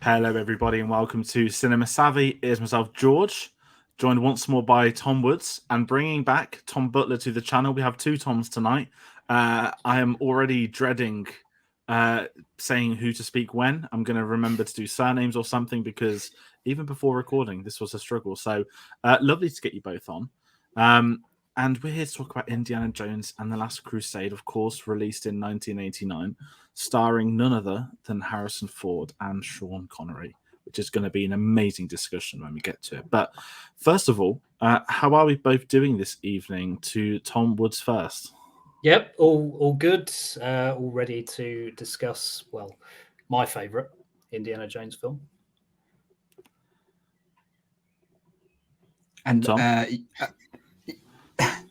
Hello, everybody, and welcome to Cinema Savvy. It is myself, George, joined once more by Tom Woods, and bringing back Tom Butler to the channel. We have two Toms tonight. I am already dreading saying who to speak when. I'm going to remember to do surnames or something, because even before recording, this was a struggle. So lovely to get you both on. And we're here to talk about Indiana Jones and the Last Crusade, of course, released in 1989, starring none other than Harrison Ford and Sean Connery, which is going to be an amazing discussion when we get to it. But first of all, how are we both doing this evening? To Tom Woods first. Yep, all good. All ready to discuss, well, my favourite Indiana Jones film. And Tom?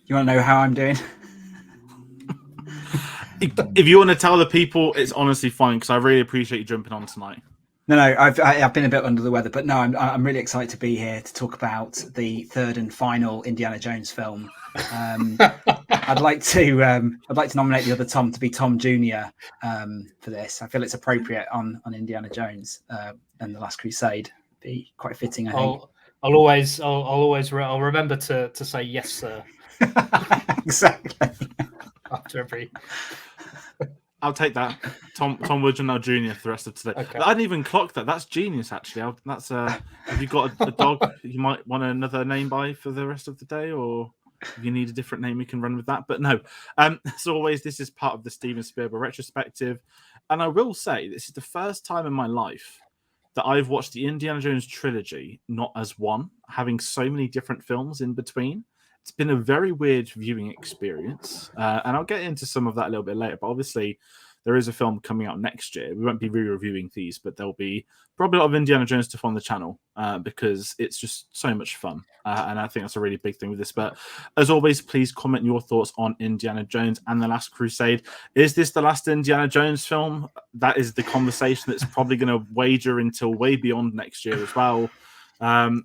You want to know how I'm doing? If you want to tell the people, it's honestly fine, because I really appreciate you jumping on tonight. No, I've been a bit under the weather, but no, I'm really excited to be here to talk about the third and final Indiana Jones film. I'd like to nominate the other Tom to be Tom Jr. For this. I feel it's appropriate on Indiana Jones and the Last Crusade. Be quite fitting, I think. I'll remember to say yes, sir. Exactly. After every. I'll take that. Tom Woods now Jr. for the rest of today. Okay. I didn't even clock that. That's genius, actually. That's have you got a dog you might want another name by for the rest of the day, or if you need a different name, you can run with that. But no, as always, this is part of the Steven Spielberg Retrospective, and I will say this is the first time in my life that I've watched the Indiana Jones Trilogy not as one, having so many different films in between. It's been a very weird viewing experience, and I'll get into some of that a little bit later. But obviously, there is a film coming out next year. We won't be re-reviewing these, but there'll be probably a lot of Indiana Jones stuff on the channel because it's just so much fun. And I think that's a really big thing with this. But as always, please comment your thoughts on Indiana Jones and The Last Crusade. Is this the last Indiana Jones film? That is the conversation that's probably going to wager until way beyond next year as well. I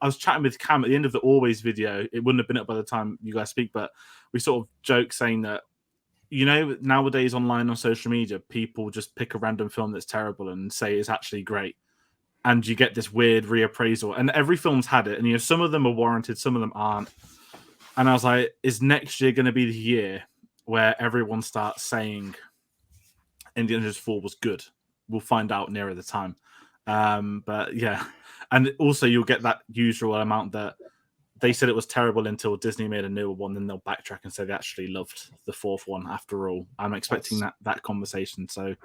was chatting with Cam at the end of the Always video. It wouldn't have been up by the time you guys speak, but we sort of joke saying that, you know, nowadays online on social media, people just pick a random film that's terrible and say it's actually great, and you get this weird reappraisal. And every film's had it, and you know, some of them are warranted, some of them aren't. And I was like, is next year going to be the year where everyone starts saying Indiana Jones 4 was good? We'll find out nearer the time. But yeah. And also, you'll get that usual amount that they said it was terrible until Disney made a newer one, then they'll backtrack and say they actually loved the fourth one after all. I'm expecting that conversation. So,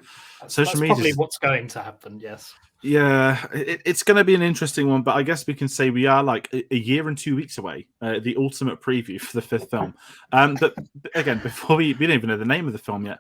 social media probably what's going to happen. Yes. Yeah, it's going to be an interesting one, but I guess we can say we are like a year and 2 weeks away. The ultimate preview for the fifth film. But again, before we don't even know the name of the film yet.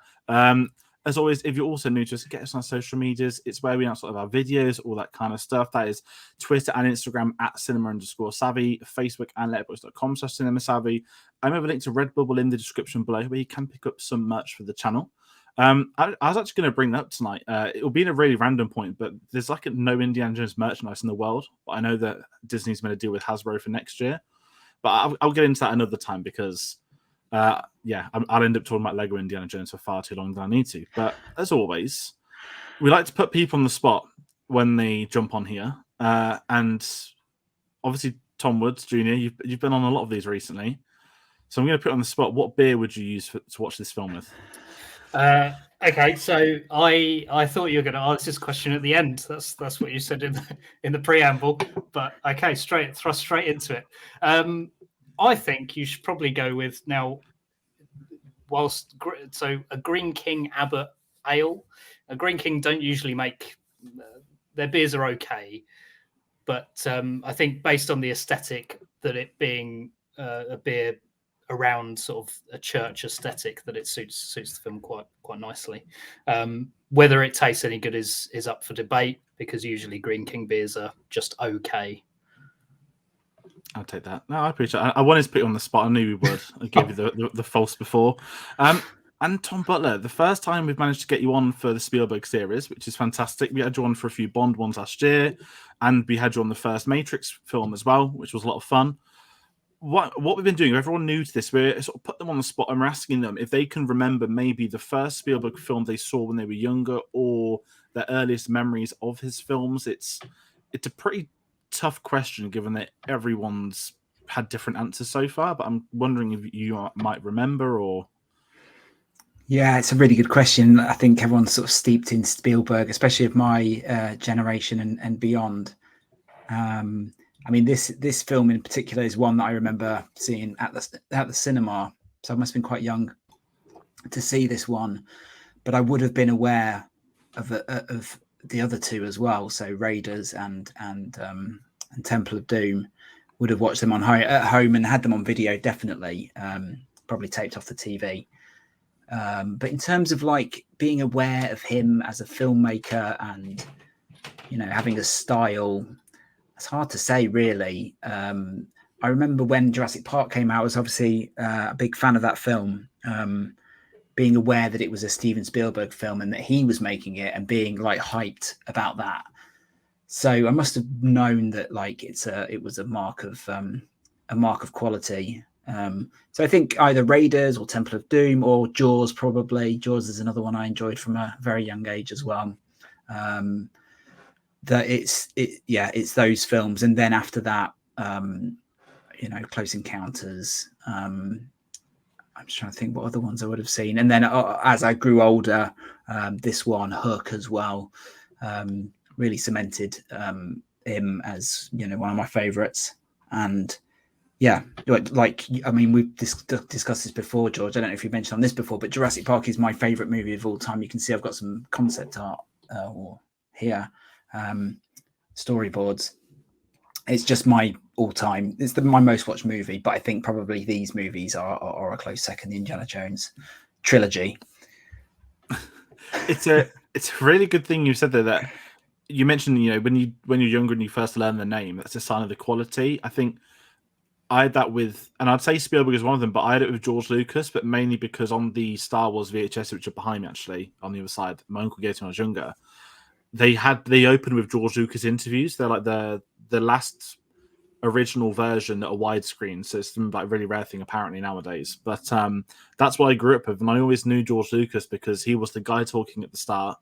As always, if you're also new to us, get us on social medias. It's where we announce sort of our videos, all that kind of stuff. That is Twitter and Instagram at cinema_savvy, Facebook and letterboxd.com/cinemasavvy. I have a link to Redbubble in the description below where you can pick up some merch for the channel. I was actually going to bring that up tonight. It will be in a really random point, but there's like no Indiana Jones merchandise in the world. But I know that Disney's going to deal with Hasbro for next year. But I'll get into that another time because... I'll end up talking about Lego Indiana Jones for far too long than I need to. But as always, we like to put people on the spot when they jump on here. And obviously, Tom Woods Jr., you've been on a lot of these recently. So I'm going to put you on the spot. What beer would you use to watch this film with? Okay, so I thought you were going to ask this question at the end. That's what you said in the preamble. But okay, thrust straight into it. I think you should probably go with now. A Green King Abbott Ale. A Green King don't usually make their beers are okay, but I think based on the aesthetic that it being a beer around sort of a church aesthetic, that it suits the film quite nicely. Whether it tastes any good is up for debate because usually Green King beers are just okay. I'll take that. No, I appreciate it. I wanted to put you on the spot. I knew we would. I gave you the false before. And Tom Butler, the first time we've managed to get you on for the Spielberg series, which is fantastic. We had you on for a few Bond ones last year, and we had you on the first Matrix film as well, which was a lot of fun. what we've been doing, everyone new to this, we're sort of put them on the spot and we're asking them if they can remember maybe the first Spielberg film they saw when they were younger or their earliest memories of his films. It's a pretty tough question given that everyone's had different answers so far, but I'm wondering if you might remember or... Yeah, it's a really good question. I think everyone's sort of steeped in Spielberg, especially of my generation and beyond. I mean, this film in particular is one that I remember seeing at the cinema. So I must have been quite young to see this one, but I would have been aware of the other two as well. So Raiders and Temple of Doom. Would have watched them at home and had them on video, definitely. Probably taped off the TV. But in terms of like being aware of him as a filmmaker and, you know, having a style, it's hard to say, really. I remember when Jurassic Park came out, I was obviously a big fan of that film. Being aware that it was a Steven Spielberg film and that he was making it and being like hyped about that. So I must have known that like it was a mark of quality. So I think either Raiders or Temple of Doom or Jaws, probably. Jaws is another one I enjoyed from a very young age as well. That it's those films, and then after that, you know, Close Encounters. I'm just trying to think what other ones I would have seen, and then as I grew older, this one, Hook, as well, really cemented him as, you know, one of my favorites. And yeah, like I mean, we've discussed this before, George. I don't know if you mentioned on this before, but Jurassic Park is my favorite movie of all time. You can see I've got some concept art here, storyboards. It's just my all-time. It's my most watched movie, but I think probably these movies are a close second. The Indiana Jones trilogy. It's a really good thing you said there, that you mentioned, you know, when you're younger and you first learn the name, that's a sign of the quality. I think I had that with, and I'd say Spielberg is one of them, but I had it with George Lucas, but mainly because on the Star Wars VHS, which are behind me actually on the other side, my uncle gave it when I was younger. They opened with George Lucas interviews. They're like the last original version that are widescreen, so it's like a really rare thing apparently nowadays. But that's what I grew up with, and I always knew George Lucas because he was the guy talking at the start,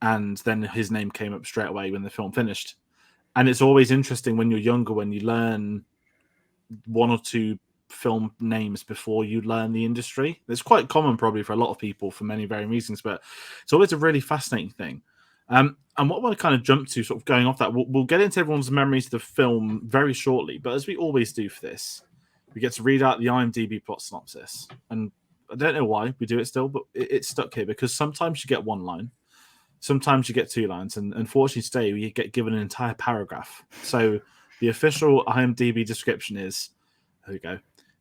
and then his name came up straight away when the film finished. And it's always interesting when you're younger, when you learn one or two film names before you learn the industry. It's quite common probably for a lot of people for many varying reasons, but it's always a really fascinating thing. And what I want to kind of jump to, sort of going off that, we'll get into everyone's memories of the film very shortly, but as we always do for this, we get to read out the IMDb plot synopsis. And I don't know why we do it still, but it's stuck here because sometimes you get one line, sometimes you get two lines, and unfortunately today we get given an entire paragraph. So the official IMDb description is, there we go.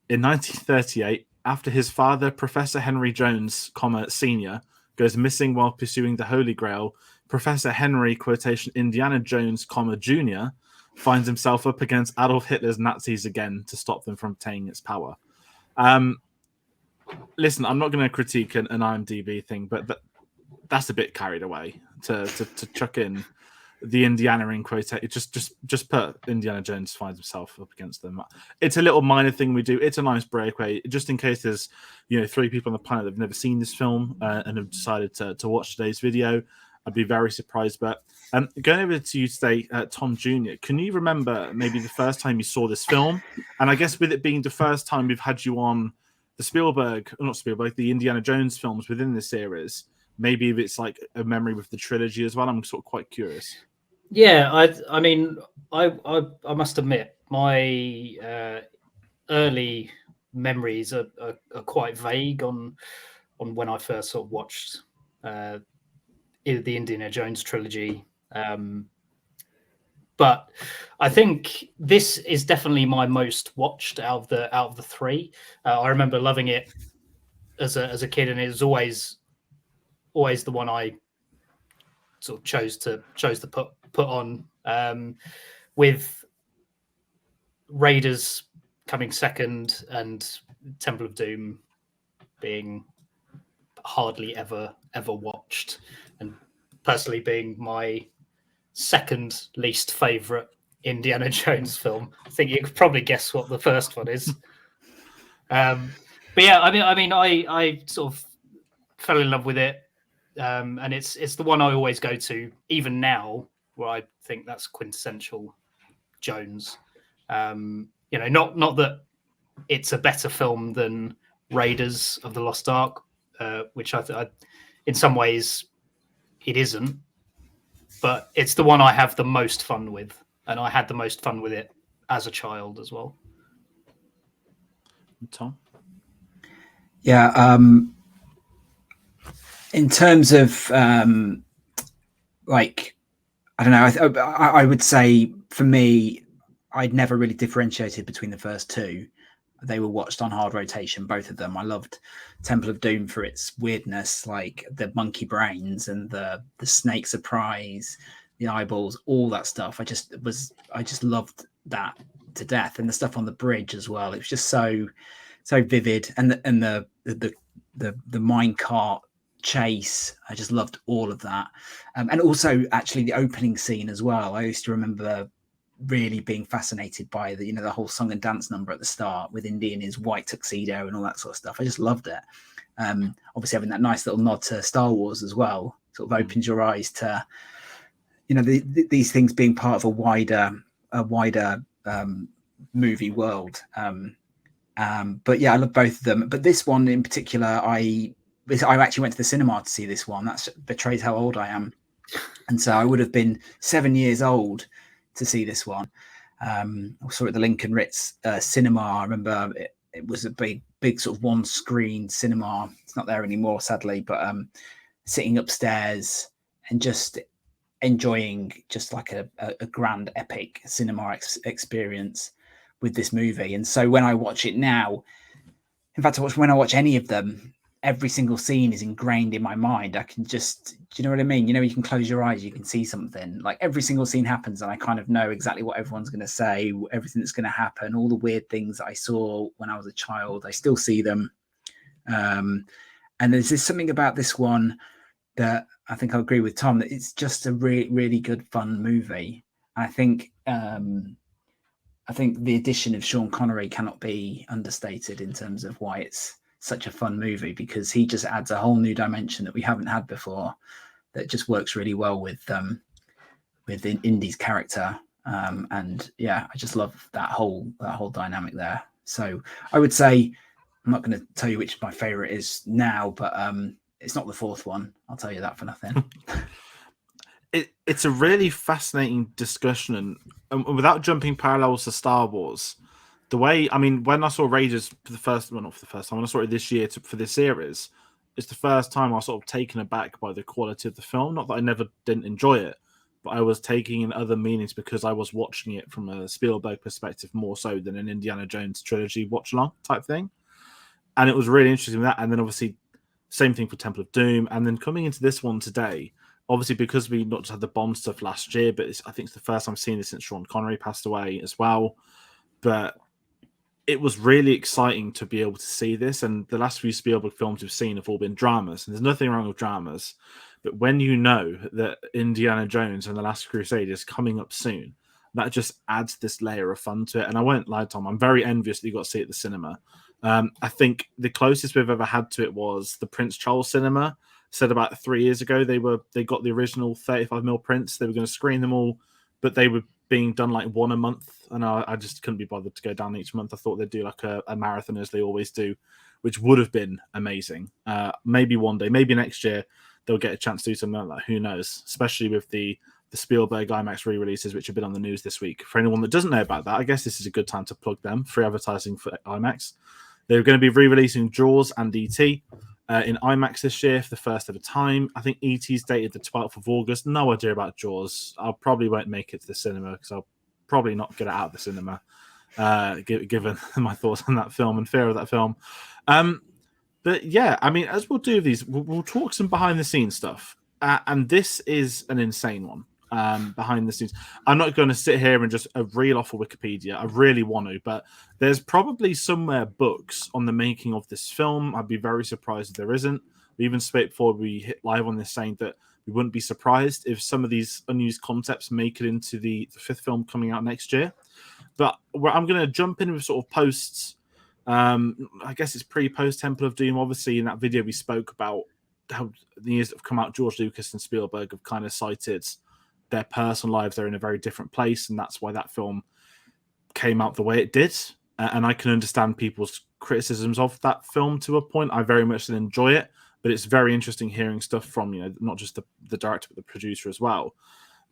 In 1938, after his father, Professor Henry Jones, Sr., goes missing while pursuing the Holy Grail, Professor Henry, quotation, Indiana Jones, Jr., finds himself up against Adolf Hitler's Nazis again to stop them from obtaining its power. Listen, I'm not going to critique an IMDb thing, but that's a bit carried away to chuck in the Indiana in quotation. Just put Indiana Jones finds himself up against them. It's a little minor thing we do. It's a nice breakaway, just in case there's, you know, 3 people on the planet that have never seen this film and have decided to watch today's video. I'd be very surprised. But going over to you today, Tom Jr., can you remember maybe the first time you saw this film? And I guess with it being the first time we've had you on the Indiana Jones films within this series, maybe if it's like a memory with the trilogy as well. I'm sort of quite curious. Yeah, I mean, I must admit, my early memories are quite vague on when I first sort of watched the Indiana Jones trilogy. But I think this is definitely my most watched out of the 3. I remember loving it as a kid, and it was always the one I sort of chose to put on, with Raiders coming second and Temple of Doom being hardly ever watched, and personally being my second least favorite Indiana Jones film. I think you could probably guess what the first one is. But yeah, I sort of fell in love with it, and it's the one I always go to, even now, where I think that's quintessential Jones. Not that it's a better film than Raiders of the Lost Ark, which I in some ways it isn't, but it's the one I have the most fun with, and I had the most fun with it as a child as well. Tom? Yeah, in terms of like, I don't know, I would say for me, I'd never really differentiated between the first two. They were watched on hard rotation, both of them. I loved Temple of Doom for its weirdness, like the monkey brains and the snake surprise, the eyeballs, all that stuff. I just loved that to death, and the stuff on the bridge as well. It was just so vivid, and the minecart chase. I just loved all of that, and also actually the opening scene as well. I used to remember really being fascinated by the whole song and dance number at the start with Indy in his white tuxedo and all that sort of stuff. I just loved it. Obviously having that nice little nod to Star Wars as well sort of opens your eyes to these things being part of a wider movie world. But yeah, I love both of them. But this one in particular, I actually went to the cinema to see this one. That betrays how old I am. And so I would have been 7 years old to see this one. I saw it at the Lincoln Ritz cinema. I remember it was a big sort of one screen cinema. It's not there anymore, sadly, but sitting upstairs and just enjoying just like a grand epic cinema experience with this movie. And so when I watch it now, in fact, when I watch any of them, every single scene is ingrained in my mind. I can just, do you know what I mean? You can close your eyes, you can see something. Like every single scene happens and I kind of know exactly what everyone's going to say, everything that's going to happen, all the weird things that I saw when I was a child, I still see them. And there's just something about this one that I think I agree with Tom, that it's just a really good, fun movie. I think the addition of Sean Connery cannot be understated in terms of why it's such a fun movie, because he just adds a whole new dimension that we haven't had before that just works really well with Indy's character. And yeah, I just love that whole dynamic there. So I would say, I'm not going to tell you which my favorite is now, but it's not the fourth one. I'll tell you that for nothing. It's a really fascinating discussion, and without jumping parallels to Star Wars, the way, when I saw Raiders not for the first time, when I saw it this year for this series, it's the first time I was sort of taken aback by the quality of the film. Not that I didn't enjoy it, but I was taking in other meanings because I was watching it from a Spielberg perspective more so than an Indiana Jones trilogy watch-along type thing. And it was really interesting with that. And then obviously, same thing for Temple of Doom. And then coming into this one today, obviously because we not just had the Bond stuff last year, but I think it's the first time I've seen this since Sean Connery passed away as well. But it was really exciting to be able to see this. And the last few Spielberg films we've seen have all been dramas. And there's nothing wrong with dramas. But when you know that Indiana Jones and The Last Crusade is coming up soon, that just adds this layer of fun to it. And I won't lie, Tom, I'm very envious that you got to see it at the cinema. I think the closest we've ever had to it was the Prince Charles Cinema. Said about 3 years ago, they got the original 35mm prints. They were going to screen them all, but they were being done like one a month, and I just couldn't be bothered to go down each month. I thought they'd do like a marathon as they always do, which would have been amazing. Maybe one day, maybe next year, they'll get a chance to do something like that. Who knows? Especially with the Spielberg IMAX re-releases, which have been on the news this week. For anyone that doesn't know about that, I guess this is a good time to plug them. Free advertising for IMAX. They're going to be re-releasing Jaws and E.T. In IMAX this year for the first ever time. I think E.T.'s dated the 12th of August. No idea about Jaws. I probably won't make it to the cinema because I'll probably not get it out of the cinema, given my thoughts on that film and fear of that film. But yeah, as we'll do these, we'll talk some behind-the-scenes stuff. And this is an insane one. Behind the scenes, I'm not going to sit here and just reel off of Wikipedia. I really want to, but there's probably somewhere books on the making of this film. I'd be very surprised if there isn't. We even spoke before we hit live on this, saying that we wouldn't be surprised if some of these unused concepts make it into the fifth film coming out next year. But I'm going to jump in with sort of posts. I guess it's pre-post Temple of Doom. Obviously, in that video we spoke about how the years that have come out, George Lucas and Spielberg have kind of cited their personal lives. They're in a very different place, and that's why that film came out the way it did. And I can understand people's criticisms of that film to a point. I very much enjoy it, but it's very interesting hearing stuff from, not just the director, but the producer as well.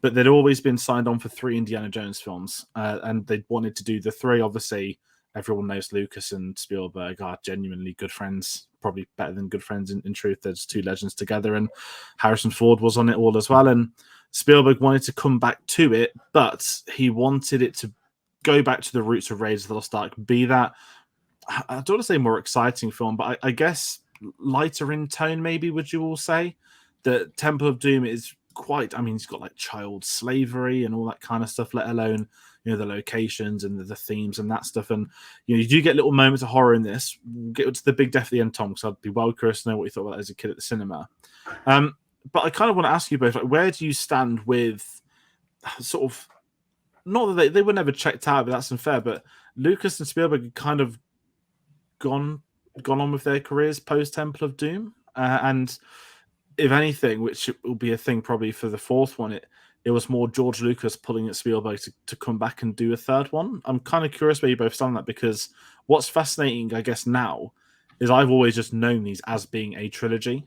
But they'd always been signed on for 3 Indiana Jones films, and they'd wanted to do the 3. Obviously, everyone knows Lucas and Spielberg are genuinely good friends, probably better than good friends in truth. There's 2 legends together, and Harrison Ford was on it all as well. And Spielberg wanted to come back to it, but he wanted it to go back to the roots of Raiders of the Lost Ark, be that, I don't want to say more exciting film, but I guess lighter in tone, maybe, would you all say? That Temple of Doom is quite, it's got like child slavery and all that kind of stuff, let alone, the locations and the themes and that stuff. And, you do get little moments of horror in this. We'll get to the big death at the end, Tom, because I'd be well curious to know what you thought about that as a kid at the cinema. But I kind of want to ask you both, like, where do you stand with sort of, not that they were never checked out, but that's unfair, but Lucas and Spielberg had kind of gone on with their careers post Temple of Doom, and if anything, which will be a thing probably for the 4th one, it was more George Lucas pulling at Spielberg to come back and do a 3rd one. I'm kind of curious where you both stand on that, because what's fascinating, I guess, now is I've always just known these as being a trilogy.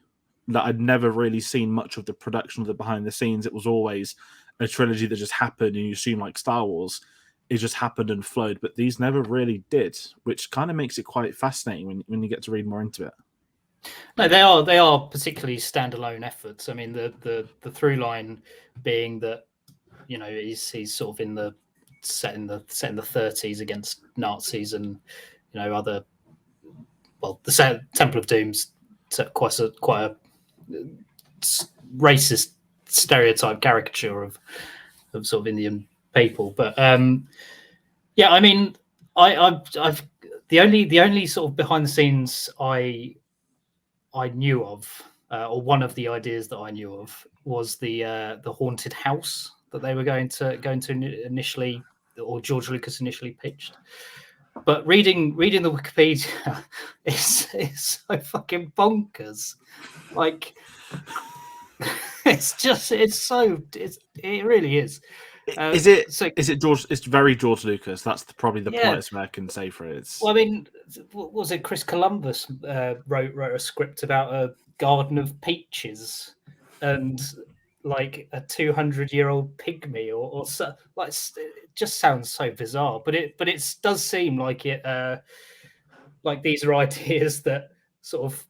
That I'd never really seen much of the production of the behind the scenes. It was always a trilogy that just happened, and you assume, like Star Wars, it just happened and flowed, but these never really did, which kind of makes it quite fascinating when you get to read more into it. No, they are particularly standalone efforts. I mean, the through line being that, he's sort of in the set in the 30s against Nazis and other. Well, the Temple of Doom's quite a racist stereotype caricature of sort of Indian people, but I've the only sort of behind the scenes I knew of, or one of the ideas that I knew of, was the haunted house that they were going to initially, or George Lucas initially pitched. But reading the Wikipedia is so fucking bonkers. Like, it really is. Is it George? It's very George Lucas. That's probably the politest way I can say for it. Well, was it Chris Columbus wrote a script about a garden of peaches and like a 200-year-old pygmy or so, like, it just sounds so bizarre. But it does seem like it like these are ideas that sort of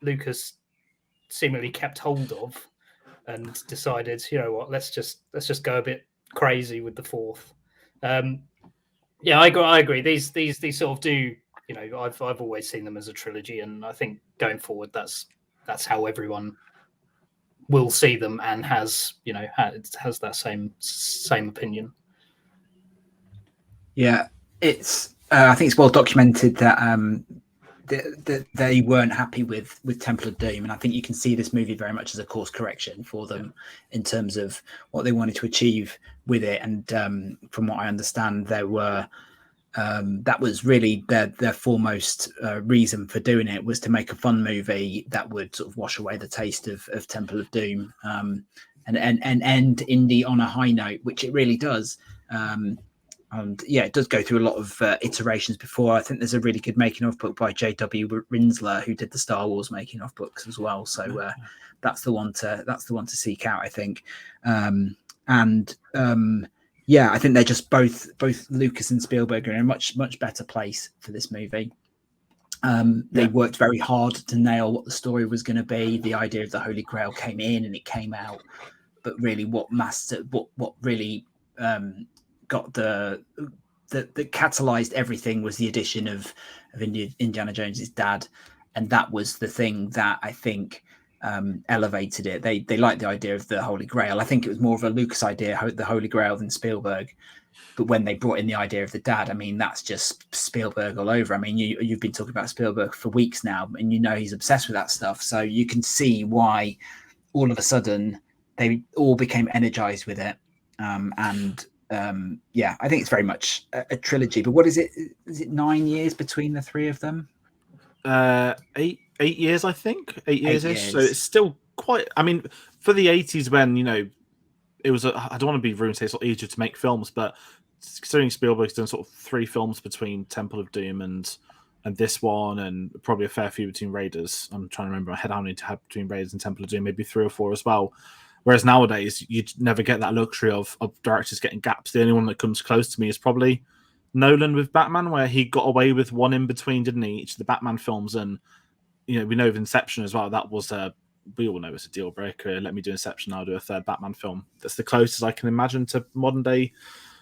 Lucas seemingly kept hold of and decided, let's just go a bit crazy with the 4th. I agree. These sort of do, I've always seen them as a trilogy, and I think going forward that's how everyone will see them and has that same opinion. Yeah, it's I think it's well documented that they weren't happy with Temple of Doom, and I think you can see this movie very much as a course correction for them in terms of what they wanted to achieve with it. And from what I understand, there were that was really their foremost reason for doing it, was to make a fun movie that would sort of wash away the taste of Temple of Doom and end Indy on a high note, which it really does. And it does go through a lot of iterations before. I think there's a really good making of book by J.W. Rinsler, who did the Star Wars making of books as well. So that's the one to seek out, I think. I think they're just both Lucas and Spielberg are in a much better place for this movie. They worked very hard to nail what the story was going to be. The idea of the Holy Grail came in and it came out, but really what really got the catalyzed everything was the addition of Indiana Jones's dad, and that was the thing that I think elevated it. They liked the idea of the Holy Grail. I think it was more of a Lucas idea, the Holy Grail, than Spielberg. But when they brought in the idea of the dad, that's just Spielberg all over. You've been talking about Spielberg for weeks now, and he's obsessed with that stuff. So you can see why all of a sudden they all became energized with it. Yeah, I think it's very much a trilogy. But what is it? Is it 9 years between the three of them? 8 years, I think. 8 years ish. So years. it's still quite. I mean, for the 80s, when it was. I don't want to be rude and say it's not easier to make films, but considering Spielberg's done sort of 3 films between Temple of Doom and this one, and probably a fair few between Raiders. I'm trying to remember in my head how many to have between Raiders and Temple of Doom, maybe 3 or 4 as well. Whereas nowadays, you'd never get that luxury of directors getting gaps. The only one that comes close to me is probably Nolan with Batman, where he got away with one in between, didn't he? Each of the Batman films, and we know of Inception as well. That was we all know it's a deal breaker. Let me do Inception, I'll do a third Batman film. That's the closest I can imagine to modern day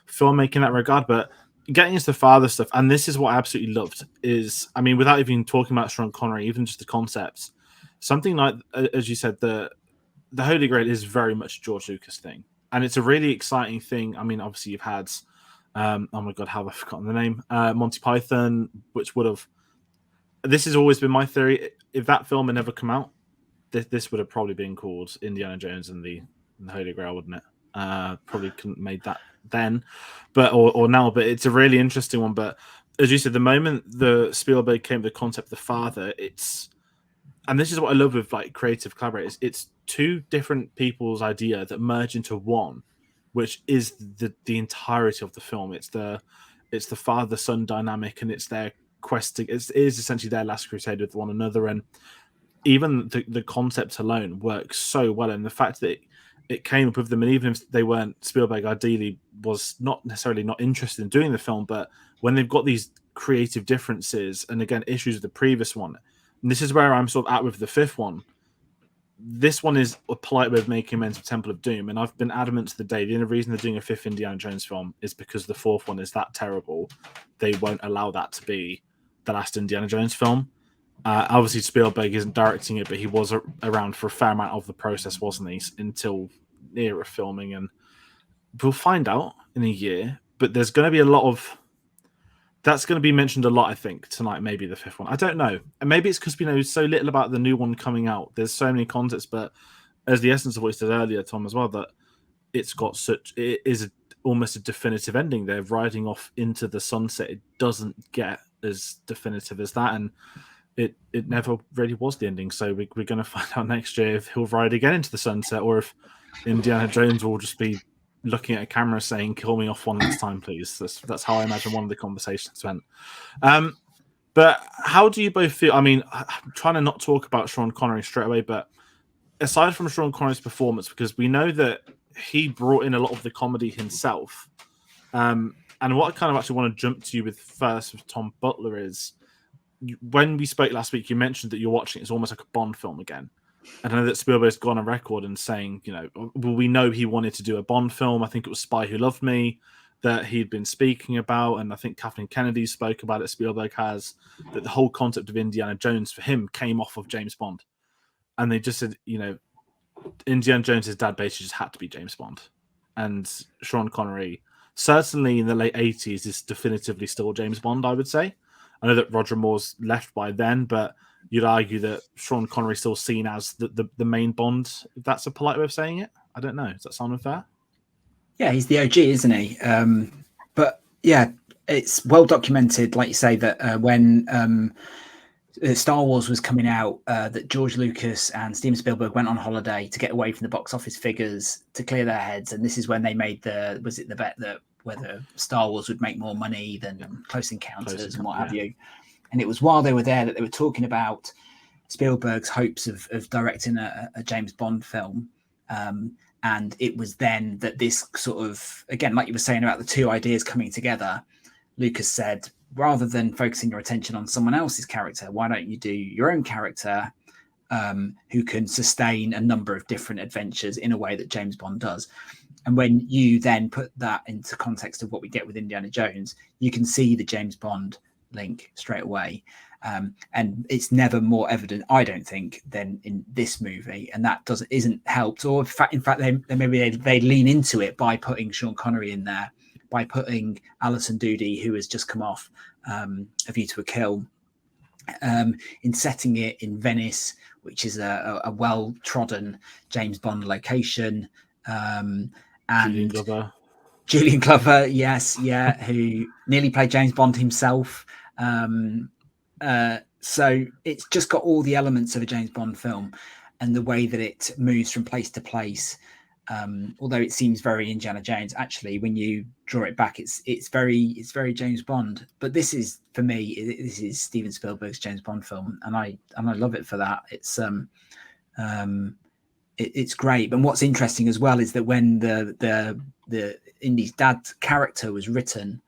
filmmaking in that regard. But getting into the father stuff, and this is what I absolutely loved, is, I mean, without even talking about Sean Connery, even just the concepts, something like, as you said, the Holy Grail is very much a George Lucas thing. And it's a really exciting thing. I mean, obviously you've had, oh my God, how have I forgotten the name? Monty Python, which would have, this has always been my theory. If that film had never come out, this would have probably been called Indiana Jones and the Holy Grail, wouldn't it? Probably couldn't have made that then, but or now. But it's a really interesting one. But as you said, the moment the Spielberg came with the concept of the father, and this is what I love with like creative collaborators. It's 2 different people's idea that merge into one, which is the entirety of the film. It's the father-son dynamic, and it's their quest to, it is essentially their last crusade with one another. And even the concept alone works so well, and the fact that it came up with them, and even if they weren't, Spielberg ideally was not necessarily not interested in doing the film, but when they've got these creative differences and again issues with the previous one, and this is where I'm sort of at with the 5th one. This one is a polite way of making amends with Temple of Doom, and I've been adamant to the day the only reason they're doing a 5th Indiana Jones film is because the 4th one is that terrible. They won't allow that to be the last Indiana Jones film. Obviously, Spielberg isn't directing it, but he was around for a fair amount of the process, wasn't he? Until nearer filming, and we'll find out in a year. But there's going to be a lot of that's going to be mentioned a lot, I think, tonight. Maybe the 5th one. I don't know, and maybe it's because we know so little about the new one coming out. There's so many concepts, but as the essence of what you said earlier, Tom, as well, that it is almost a definitive ending. They're riding off into the sunset. It doesn't get as definitive as that, and it never really was the ending. So we're going to find out next year if he'll ride again into the sunset, or if Indiana Jones will just be looking at a camera saying, "Kill me off one last time, please." That's how I imagine one of the conversations went. But how do you both feel? I mean, I'm trying to not talk about Sean Connery straight away, but aside from Sean Connery's performance, because we know that he brought in a lot of the comedy himself. And what I kind of actually want to jump to you with first with Tom Butler is, when we spoke last week, you mentioned that you're watching it's almost like a Bond film again. And I know that Spielberg's gone on record and saying, we know he wanted to do a Bond film. I think it was Spy Who Loved Me that he'd been speaking about. And I think Kathleen Kennedy spoke about it, Spielberg has, that the whole concept of Indiana Jones for him came off of James Bond. And they just said, Indiana Jones' dad basically just had to be James Bond. And Sean Connery, certainly in the late 80s, is definitively still James Bond, I would say. I know that Roger Moore's left by then, but you'd argue that Sean Connery is still seen as the main Bond, if that's a polite way of saying it. I don't know. Does that sound unfair? Yeah, he's the OG, isn't he? But yeah, it's well documented, like you say, that when Star Wars was coming out, that George Lucas and Steven Spielberg went on holiday to get away from the box office figures to clear their heads. And this is when they made the bet that whether Star Wars would make more money than Close Encounters and what have you. And it was while they were there that they were talking about Spielberg's hopes of directing a James Bond film. And it was then that this sort of, again, like you were saying about the 2 ideas coming together, Lucas said, rather than focusing your attention on someone else's character, why don't you do your own character who can sustain a number of different adventures in a way that James Bond does? And when you then put that into context of what we get with Indiana Jones, you can see the James Bond link straight away. And it's never more evident, I don't think, than in this movie. And that isn't helped. Or in fact, they lean into it by putting Sean Connery in there, by putting Alison Doody, who has just come off A View to a Kill, in setting it in Venice, which is a well-trodden James Bond location. And Julian Glover, yes, yeah, who nearly played James Bond himself. So it's just got all the elements of a James Bond film, and the way that it moves from place to place. Although it seems very Indiana Jones, actually, when you draw it back, it's very James Bond. But this is, for me, this is Steven Spielberg's James Bond film, and I love it for that. It's great. And what's interesting as well is that when the Indy's dad character was written,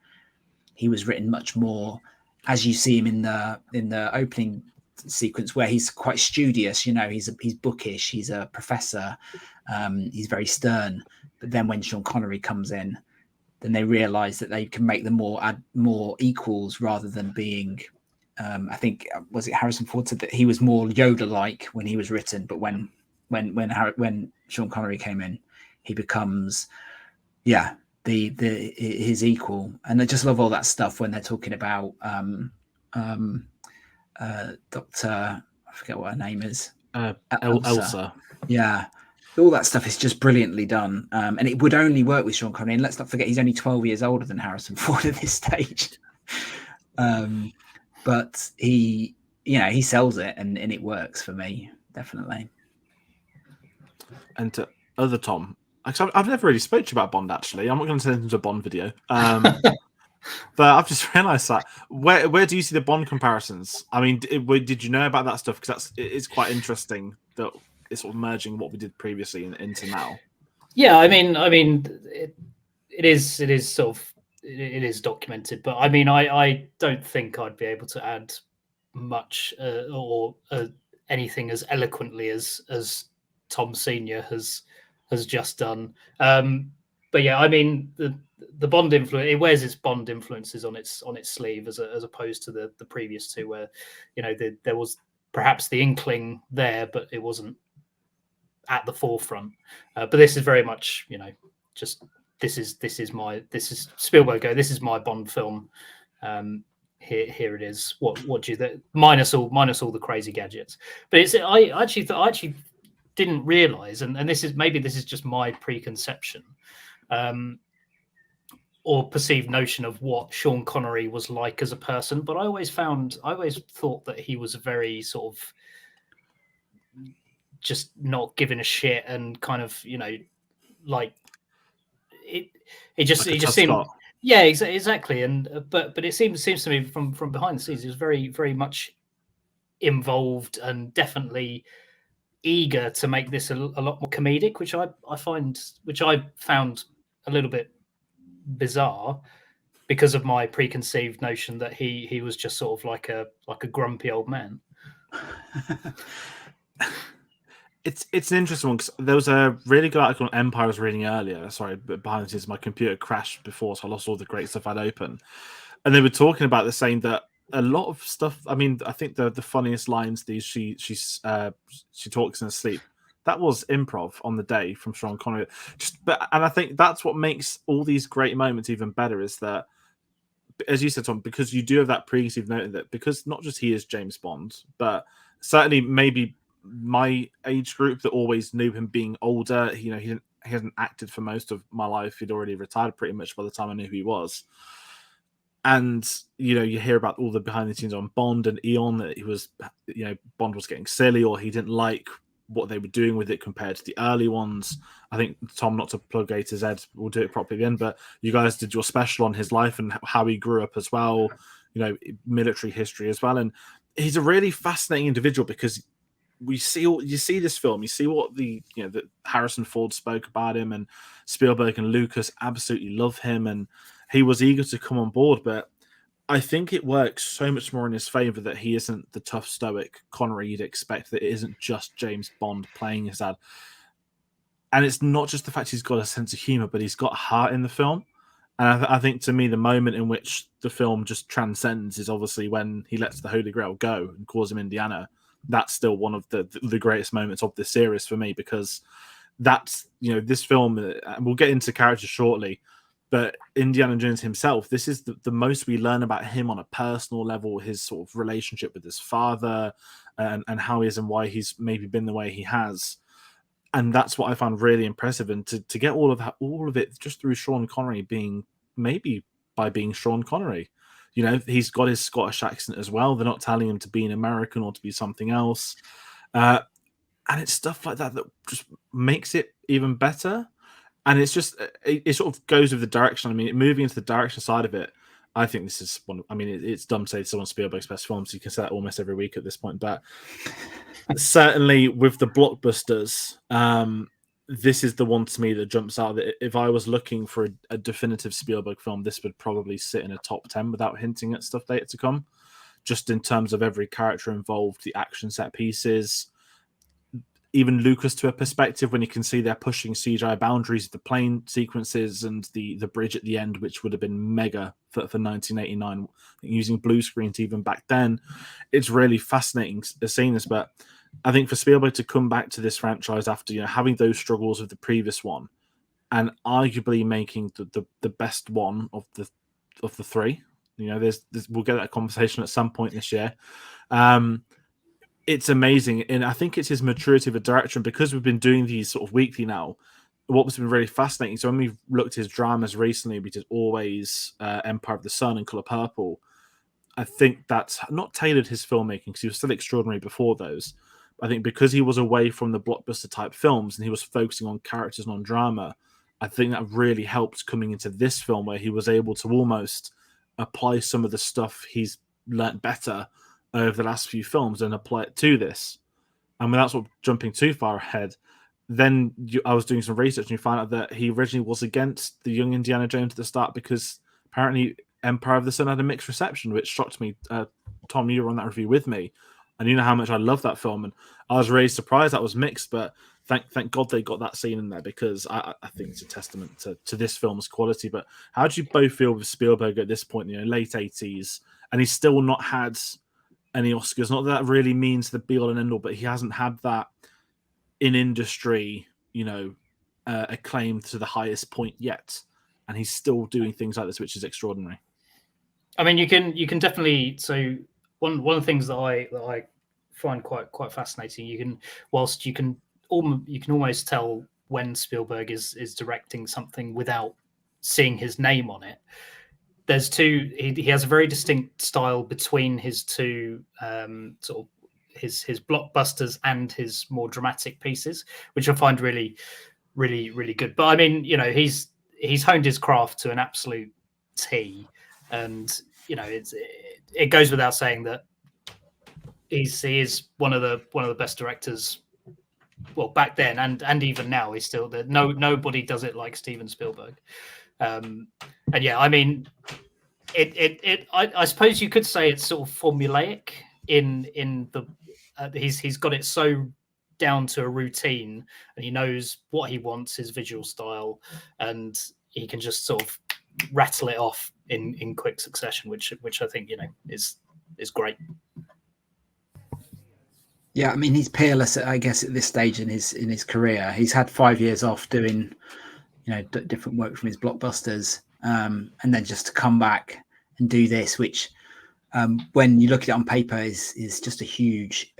he was written much more as you see him in the opening sequence, where he's quite studious. You know, he's bookish. He's a professor. He's very stern. But then when Sean Connery comes in, then they realise that they can make them more equals rather than being. I think, was it Harrison Ford said that he was more Yoda-like when he was written, but when Sean Connery came in, he becomes his equal. And I just love all that stuff when they're talking about Dr. I forget what her name is. Elsa. Yeah. All that stuff is just brilliantly done. And it would only work with Sean Connery. And let's not forget, he's only 12 years older than Harrison Ford at this stage. But he sells it, and it works for me, definitely. And to other Tom, I've never really spoke to you about Bond, actually. I'm not going to turn it into a Bond video. But I've just realised that. Where do you see the Bond comparisons? I mean, did you know about that stuff? Because it's quite interesting that it's sort of merging what we did previously into now. Yeah, I mean, it is sort of, it is documented, but I mean, I don't think I'd be able to add much or anything as eloquently as Tom Senior has just done. But yeah, I mean, the Bond influence, it wears its Bond influences on its sleeve, as opposed to the previous two, where there was perhaps the inkling there, but it wasn't at the forefront. But this is very much, just this is Spielberg. This is my Bond film. Here it is. What do you think? Minus all the crazy gadgets. But I actually didn't realize, and this is just my preconception or perceived notion of what Sean Connery was like as a person. But I always thought that he was a very sort of just not giving a shit, and kind of, like it just seemed Scott. Yeah, exactly. And but it seems to me from behind the scenes, he was very, very much involved and definitely eager to make this a lot more comedic, which I found a little bit bizarre, because of my preconceived notion that he was just sort of like a grumpy old man. It's an interesting one, because there was a really good article on Empire I was reading earlier. Sorry, but behind the scenes, my computer crashed before, so I lost all the great stuff I'd open. And they were talking about the saying that a lot of stuff. I mean, I think the funniest lines she talks in her sleep, that was improv on the day from Sean Connery. And I think that's what makes all these great moments even better, is that, as you said, Tom, because you do have that preconceived notion that, because not just he is James Bond, but certainly maybe my age group that always knew him being older, he hasn't acted for most of my life. He'd already retired pretty much by the time I knew who he was. And you hear about all the behind the scenes on Bond and Eon, that he was, Bond was getting silly, or he didn't like what they were doing with it compared to the early ones. I think, Tom, not to plug A to Z, we'll do it properly again, but you guys did your special on his life and how he grew up as well, military history as well. And he's a really fascinating individual, because you see this film, you see what that Harrison Ford spoke about him, and Spielberg and Lucas absolutely love him, and he was eager to come on board. But I think it works so much more in his favor that he isn't the tough, stoic Connery you'd expect, that it isn't just James Bond playing his dad. And it's not just the fact he's got a sense of humor, but he's got heart in the film. And I think, to me, the moment in which the film just transcends is obviously when he lets the Holy Grail go and calls him Indiana. That's still one of the greatest moments of this series for me, because that's, this film, and we'll get into characters shortly, But Indiana Jones himself, this is the most we learn about him on a personal level, his sort of relationship with his father, and how he is and why he's maybe been the way he has. And that's what I found really impressive. And to get all of it just through Sean Connery being Sean Connery. You know, he's got his Scottish accent as well. They're not telling him to be an American or to be something else. And it's stuff like that just makes it even better. And it's just, it sort of goes with the direction. I mean, moving into the direction side of it, I think this is one. I mean, it's dumb to say it's one of Spielberg's best films. You can say that almost every week at this point. But certainly with the blockbusters, this is the one to me that jumps out. That if I was looking for a definitive Spielberg film, this would probably sit in a top 10 without hinting at stuff later to come. Just in terms of every character involved, the action set pieces, even Lucas to a perspective when you can see they're pushing CGI boundaries, the plane sequences and the bridge at the end, which would have been mega for 1989, using blue screens even back then. It's really fascinating seeing this, but I think for Spielberg to come back to this franchise after having those struggles with the previous one and arguably making the best one of the three, there's we'll get that conversation at some point this year. It's amazing, and I think it's his maturity of a direction, because we've been doing these sort of weekly now. What's been really fascinating, so when we've looked at his dramas recently, we did Always, Empire of the Sun and Colour Purple. I think that's not tailored his filmmaking, because he was still extraordinary before those. I think because he was away from the blockbuster type films and he was focusing on characters and on drama, I think that really helped coming into this film, where he was able to almost apply some of the stuff he's learnt better over the last few films and apply it to this. And without sort of jumping too far ahead, then I was doing some research and you find out that he originally was against the young Indiana Jones at the start, because apparently Empire of the Sun had a mixed reception, which shocked me. Tom, you were on that review with me, and you know how much I love that film, and I was really surprised that was mixed, but thank God they got that scene in there, because I think it's a testament to this film's quality. But how do you both feel with Spielberg at this point, late 80s, and he's still not had any Oscars? Not that really means the be all and end all, but he hasn't had that in industry, acclaim to the highest point yet, and he's still doing things like this, which is extraordinary. I mean, you can definitely. So one of the things that I find quite fascinating, you can almost tell when Spielberg is directing something without seeing his name on it. There's two. He has a very distinct style between his two sort of his blockbusters and his more dramatic pieces, which I find really good. But I mean, he's honed his craft to an absolute T, and it goes without saying that he is one of the best directors. Well, back then and even now, he's still there. Nobody does it like Steven Spielberg. And yeah, I mean, I suppose you could say it's sort of formulaic in the he's got it so down to a routine, and he knows what he wants, his visual style, and he can just sort of rattle it off in quick succession, which I think is great. Yeah, I mean, he's peerless, I guess, at this stage in his career. He's had 5 years off doing different work from his blockbusters, and then just to come back and do this, which when you look at it on paper is just a huge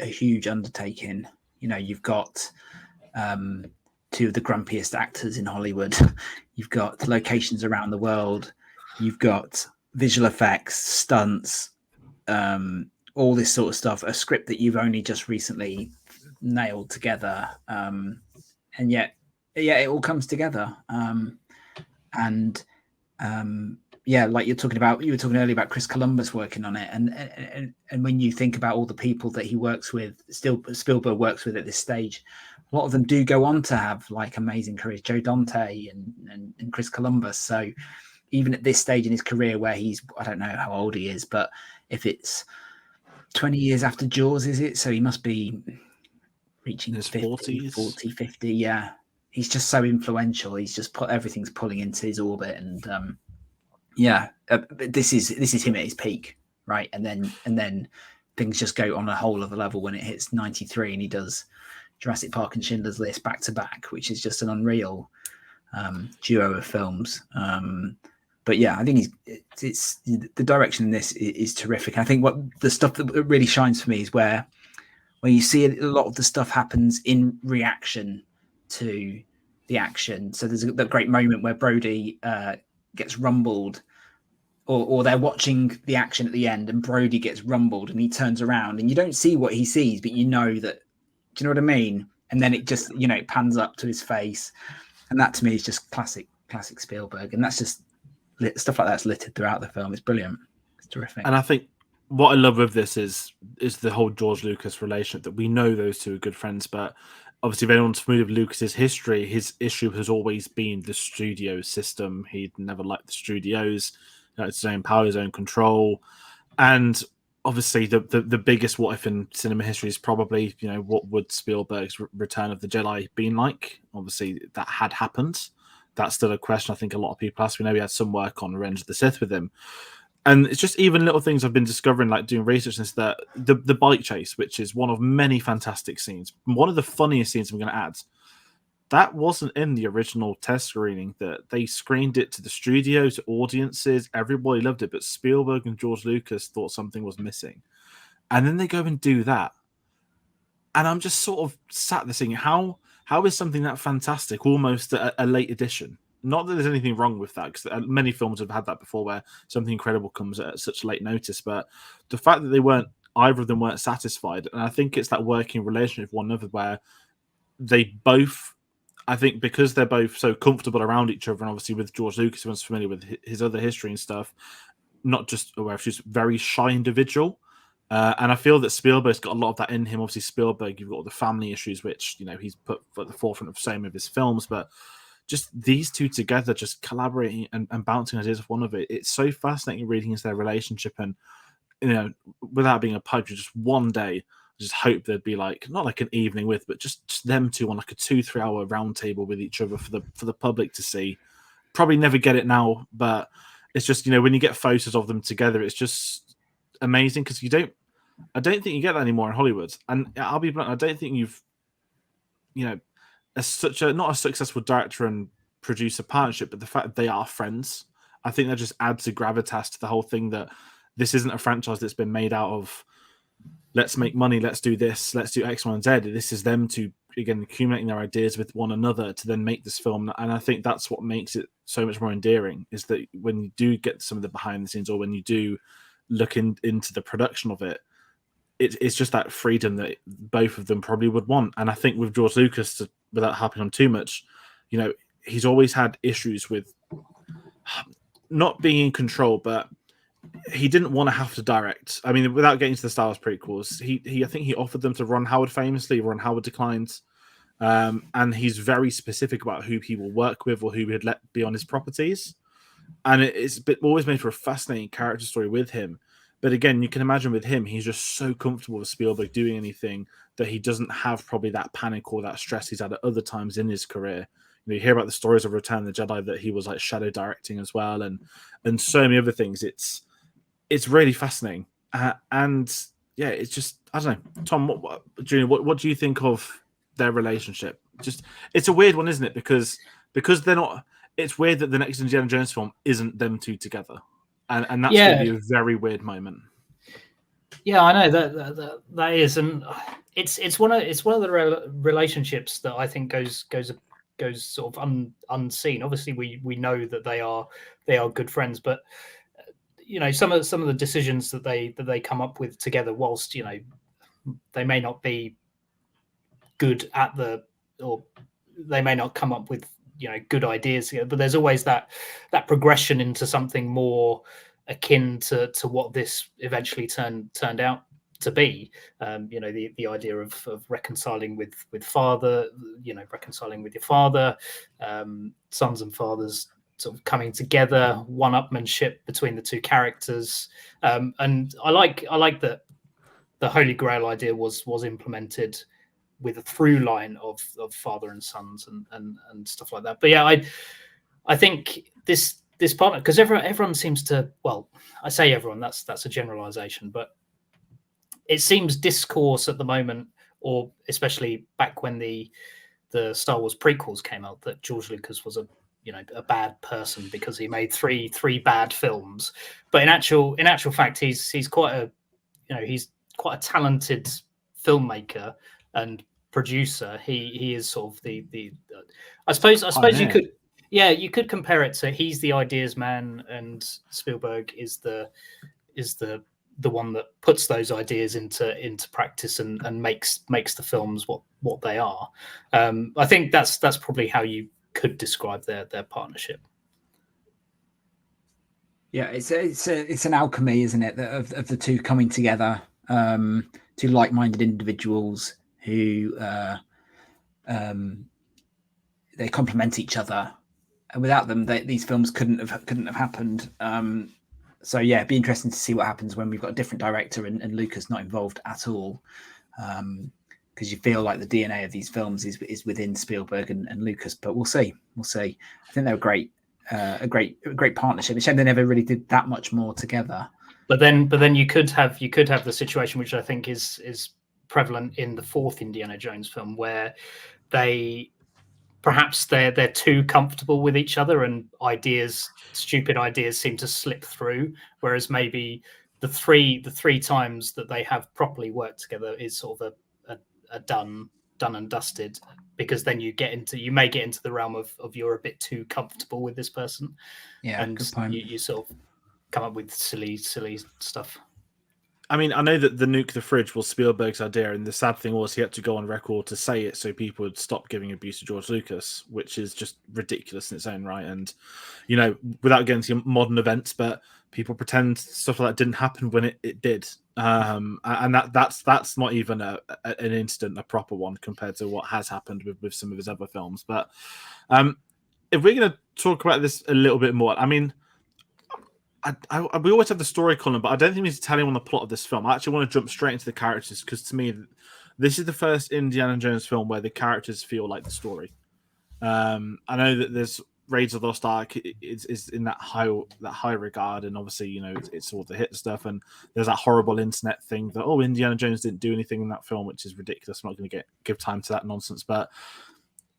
undertaking. You've got two of the grumpiest actors in Hollywood. You've got locations around the world. You've got visual effects, stunts, all this sort of stuff. A script that you've only just recently nailed together, and yet it all comes together. Like you were talking earlier about Chris Columbus working on it, and when you think about all the people that he works with, Spielberg works with at this stage, a lot of them do go on to have like amazing careers. Joe Dante and Chris Columbus. So even at this stage in his career, where I don't know how old he is, but if it's 20 years after Jaws, is it? So he must be reaching his 50, 40s. 40, 50. Yeah. He's just so influential. He's just everything's pulling into his orbit, and this is him at his peak, right? And then things just go on a whole other level when it hits 93 and he does Jurassic Park and Schindler's List back to back, which is just an unreal duo of films. But yeah, I think it's the direction in this is terrific. I think what the stuff that really shines for me is where you see a lot of the stuff happens in reaction to the action. So there's that great moment where Brody gets rumbled, or they're watching the action at the end, and Brody gets rumbled, and he turns around, and you don't see what he sees, but you know that. Do you know what I mean? And then it just, it pans up to his face, and that to me is just classic Spielberg, and that's just stuff like that's littered throughout the film. It's brilliant. It's terrific. And I think what I love with this is the whole George Lucas relationship, that we know those two are good friends, but obviously if anyone's familiar with Lucas's history, his issue has always been the studio system. He'd never liked the studios, his own power, his own control. And obviously the biggest what if in cinema history is probably, what would Spielberg's Return of the Jedi been like? Obviously that had happened. That's still a question I think a lot of people ask. We know he had some work on Revenge of the Sith with him. And it's just even little things I've been discovering, like doing research, is that the bike chase, which is one of many fantastic scenes, one of the funniest scenes I'm going to add, that wasn't in the original test screening. That they screened it to the studio, to audiences, everybody loved it, but Spielberg and George Lucas thought something was missing. And then they go and do that. And I'm just sort of sat there thinking, how is something that fantastic almost a late edition? Not that there's anything wrong with that, because many films have had that before, where something incredible comes at such late notice. But the fact that either of them weren't satisfied, and I think it's that working relationship with one another, where they both, I think because they're both so comfortable around each other, and obviously with George Lucas, everyone's familiar with his other history and stuff, not just aware, she's a very shy individual. And I feel that Spielberg's got a lot of that in him. Obviously, Spielberg, you've got all the family issues, which he's put at the forefront of so many of his films. But just these two together, just collaborating and bouncing ideas off one of it, it's so fascinating reading into their relationship. And without being a pipe, just one day, I just hope there'd be not like an evening with, but just them two on like a 2-3 hour round table with each other for the public to see. Probably never get it now, but it's just when you get photos of them together, it's just amazing, because I don't think you get that anymore in Hollywood. And I'll be blunt, I don't think you've, not a successful director and producer partnership, but the fact that they are friends, I think that just adds a gravitas to the whole thing, that this isn't a franchise that's been made out of, let's make money, let's do this, let's do X, Y, and Z. This is them to, again, accumulating their ideas with one another to then make this film. And I think that's what makes it so much more endearing, is that when you do get some of the behind the scenes, or when you do look into the production of it, it's just that freedom that both of them probably would want. And I think with George Lucas, without harping on too much, he's always had issues with not being in control, but he didn't want to have to direct. I mean, without getting to the Star Wars prequels, I think he offered them to Ron Howard famously. Ron Howard declined. And he's very specific about who he will work with or who he'd let be on his properties. And it's always made for a fascinating character story with him. But again, you can imagine with him, he's just so comfortable with Spielberg doing anything that he doesn't have probably that panic or that stress he's had at other times in his career. You hear about the stories of Return of the Jedi, that he was like shadow directing as well, and so many other things. It's really fascinating. And yeah, it's just, I don't know. Tom, Junior, what do you think of their relationship? It's a weird one, isn't it? Because they're not, it's weird that the next Indiana Jones film isn't them two together. And that's going to be a very weird moment. Yeah, I know that is, and it's one of the relationships that I think goes sort of unseen. Obviously, we know that they are good friends, but some of the decisions that they come up with together, whilst they may not be good or they may not come up with good ideas, but there's always that progression into something more akin to what this eventually turned out to be. The idea of reconciling with father, reconciling with your father, sons and fathers sort of coming together, one-upmanship between the two characters, and I like that the Holy Grail idea was implemented with a through line of father and sons and stuff like that. But yeah, I think this partner, because everyone seems to, well, I say everyone, that's a generalization, but it seems discourse at the moment, or especially back when the Star Wars prequels came out, that George Lucas was a a bad person because he made three bad films. But in actual fact, he's quite a talented filmmaker and producer. He is sort of the I suppose you could compare it to, he's the ideas man and Spielberg is the one that puts those ideas into practice and makes the films what they are. I think that's probably how you could describe their partnership. Yeah, it's an alchemy, isn't it, of the two coming together, two like-minded individuals who they complement each other, and without them, these films couldn't have happened. So yeah, it'd be interesting to see what happens when we've got a different director and Lucas not involved at all, because you feel like the DNA of these films is within Spielberg and Lucas. But we'll see. I think they're a great partnership. It's a shame they never really did that much more together. But then you could have the situation which I think is prevalent in the fourth Indiana Jones film, where they're too comfortable with each other and stupid ideas seem to slip through, whereas maybe the three times that they have properly worked together is sort of a done and dusted, because then you may get into the realm of you're a bit too comfortable with this person, and good point. you sort of come up with silly stuff. I mean, I know that the nuke the fridge was Spielberg's idea, and the sad thing was he had to go on record to say it so people would stop giving abuse to George Lucas, which is just ridiculous in its own right. And, without getting to modern events, but people pretend stuff like that didn't happen when it did. And that's not even an incident, a proper one, compared to what has happened with some of his other films. But if we're going to talk about this a little bit more, I mean, we always have the story column, but I don't think we need to tell anyone the plot of this film. I actually want to jump straight into the characters, because to me, this is the first Indiana Jones film where the characters feel like the story. I know that there's Raiders of the Lost Ark is in that high regard, and obviously it's all the hit stuff, and there's that horrible internet thing that Indiana Jones didn't do anything in that film, which is ridiculous. I'm not going to give time to that nonsense, but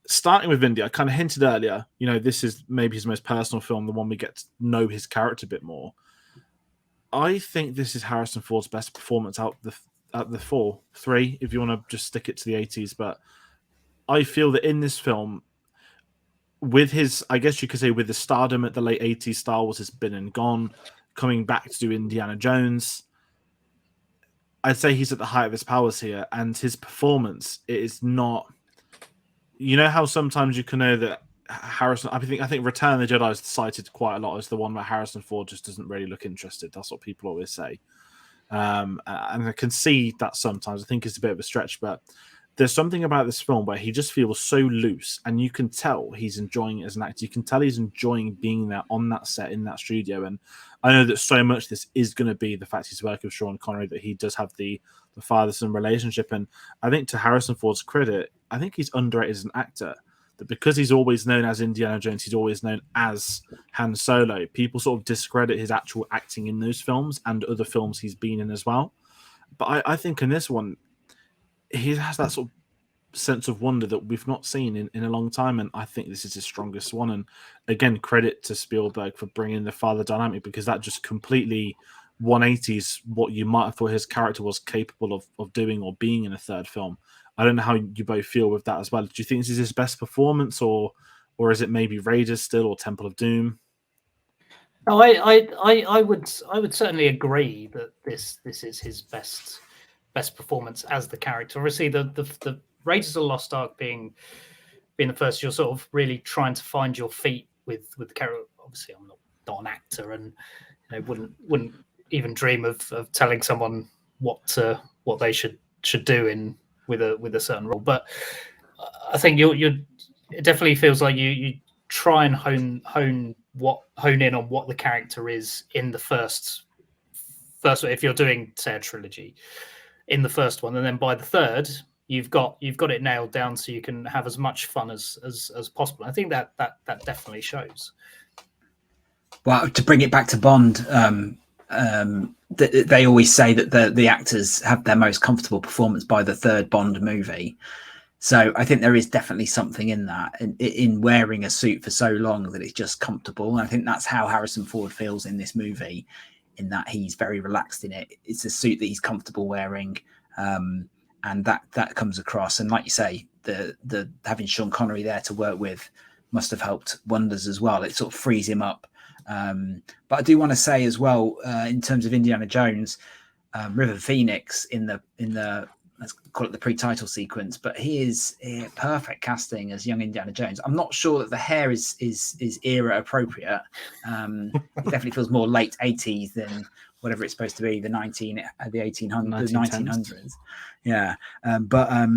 starting with Indy, I kind of hinted earlier, this is maybe his most personal film, the one we get to know his character a bit more. I think this is Harrison Ford's best performance out the three, if you want to just stick it to the 80s. But I feel that in this film, with his, I guess you could say, with the stardom at the late 80s, Star Wars has been and gone, coming back to do Indiana Jones, I'd say he's at the height of his powers here, and his performance is not... how sometimes you can know that Harrison... I think Return of the Jedi is cited quite a lot as the one where Harrison Ford just doesn't really look interested. That's what people always say. And I can see that sometimes. I think it's a bit of a stretch, but there's something about this film where he just feels so loose, and you can tell he's enjoying it as an actor. You can tell he's enjoying being there on that set, in that studio. And I know that so much this is going to be the fact he's working with Sean Connery, that he does have the father-son relationship. And I think, to Harrison Ford's credit, I think he's underrated as an actor. That because he's always known as Indiana Jones, he's always known as Han Solo, people sort of discredit his actual acting in those films and other films he's been in as well. But I think in this one, he has that sort of sense of wonder that we've not seen in a long time, and I think this is his strongest one. And again, credit to Spielberg for bringing the father dynamic, because that just completely 180s what you might have thought his character was capable of doing or being in a third film. I don't know how you both feel with that as well. Do you think this is his best performance, or is it maybe Raiders still, or Temple of Doom? No, I would certainly agree that this is his best performance as the character. Obviously, the Raiders of the Lost Ark being the first, you're sort of really trying to find your feet with the character. Obviously, I'm not an actor, and wouldn't even dream of telling someone what they should do with a certain role. But I think it definitely feels like you try and hone in on what the character is in the first, if you're doing, say, a trilogy, in the first one, and then by the third you've got it nailed down, so you can have as much fun as possible. I think that definitely shows. Well, to bring it back to Bond, they always say that the actors have their most comfortable performance by the third Bond movie. So I think there is definitely something in that, in wearing a suit for so long that it's just comfortable. And I think that's how Harrison Ford feels in this movie, in that he's very relaxed in it. It's a suit that he's comfortable wearing, and that comes across. And like you say, the having Sean Connery there to work with must have helped wonders as well. It sort of frees him up. But I do want to say as well, in terms of Indiana Jones, River Phoenix in the let's call it the pre-title sequence, but he is perfect casting as young Indiana Jones. I'm not sure that the hair is era appropriate. It definitely feels more late 80s than whatever it's supposed to be, the 1900s. Yeah, but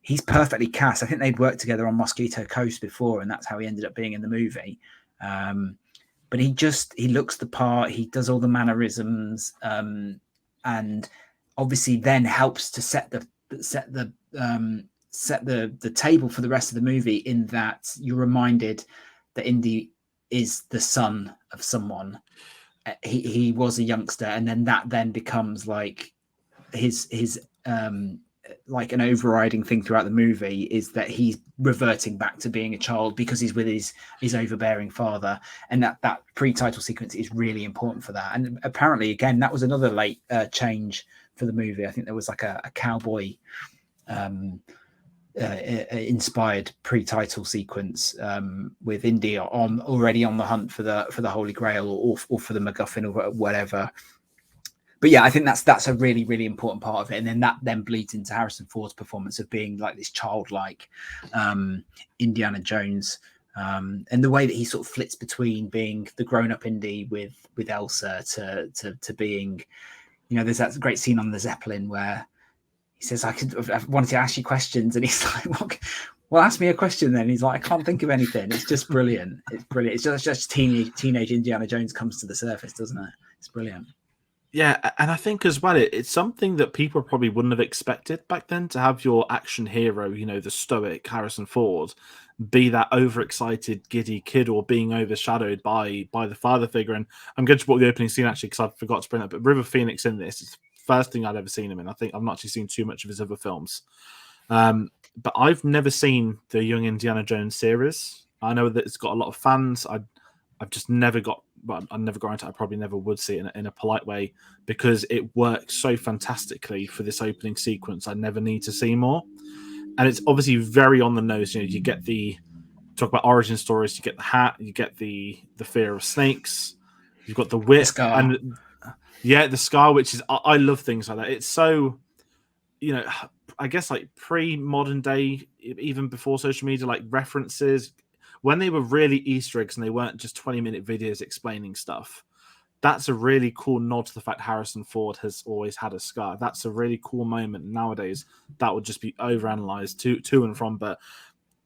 he's perfectly cast. I think they'd worked together on Mosquito Coast before, and that's how he ended up being in the movie. But he looks the part. He does all the mannerisms, and obviously then helps to set the table for the rest of the movie, in that you're reminded that Indy is the son of someone. He was a youngster, and then that becomes like his like an overriding thing throughout the movie, is that he's reverting back to being a child because he's with his overbearing father, and that pre-title sequence is really important for that. And apparently, again, that was another late change for the movie. I think there was like a cowboy inspired pre-title sequence with Indy already on the hunt for the Holy Grail or for the MacGuffin or whatever. But yeah, I think that's a really, really important part of it. And then that bleeds into Harrison Ford's performance of being like this childlike Indiana Jones, and the way that he sort of flits between being the grown-up Indy with Elsa to being, there's that great scene on the Zeppelin where he says, I wanted to ask you questions. And he's like, well, ask me a question then. He's like, I can't think of anything. It's just brilliant. It's brilliant. It's just teenage Indiana Jones comes to the surface, doesn't it? It's brilliant. Yeah, and I think as well, it's something that people probably wouldn't have expected back then, to have your action hero, the stoic Harrison Ford, be that overexcited, giddy kid, or being overshadowed by the father figure. And I'm going to put the opening scene, actually, because I forgot to bring that, but River Phoenix in this is the first thing I'd ever seen him in. I think I've not actually seen too much of his other films. But I've never seen the Young Indiana Jones series. I know that it's got a lot of fans. I've just never got... Well, I never got into it. I probably never would see it in a polite way, because it works so fantastically for this opening sequence. I never need to see more. And it's obviously very on the nose. You get talk about origin stories, you get the hat, you get the fear of snakes, you've got the whip, and the scar, which is, I love things like that. It's so, I guess like pre-modern day, even before social media, like references, when they were really Easter eggs and they weren't just 20-minute videos explaining stuff. That's a really cool nod to the fact Harrison Ford has always had a scar. That's a really cool moment. Nowadays, that would just be overanalyzed to and from. But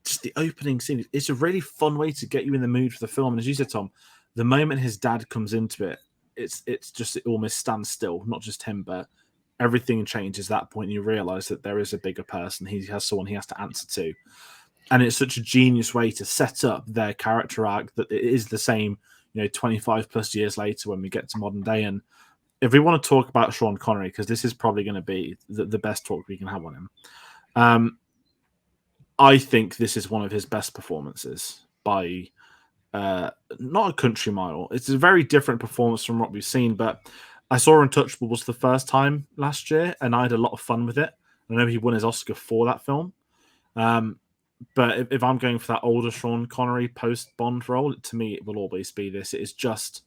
just the opening scene, it's a really fun way to get you in the mood for the film. And as you said, Tom, the moment his dad comes into it, it almost stands still. Not just him, but everything changes at that point. And you realize that there is a bigger person. He has someone he has to answer to. And it's such a genius way to set up their character arc that it is the same, 25 plus years later when we get to modern day. And if we want to talk about Sean Connery, because this is probably going to be the best talk we can have on him, I think this is one of his best performances by not a country mile. It's a very different performance from what we've seen, but I saw Untouchables the first time last year, and I had a lot of fun with it. I know he won his Oscar for that film. But if I'm going for that older Sean Connery post-Bond role, to me, it will always be this. It is just,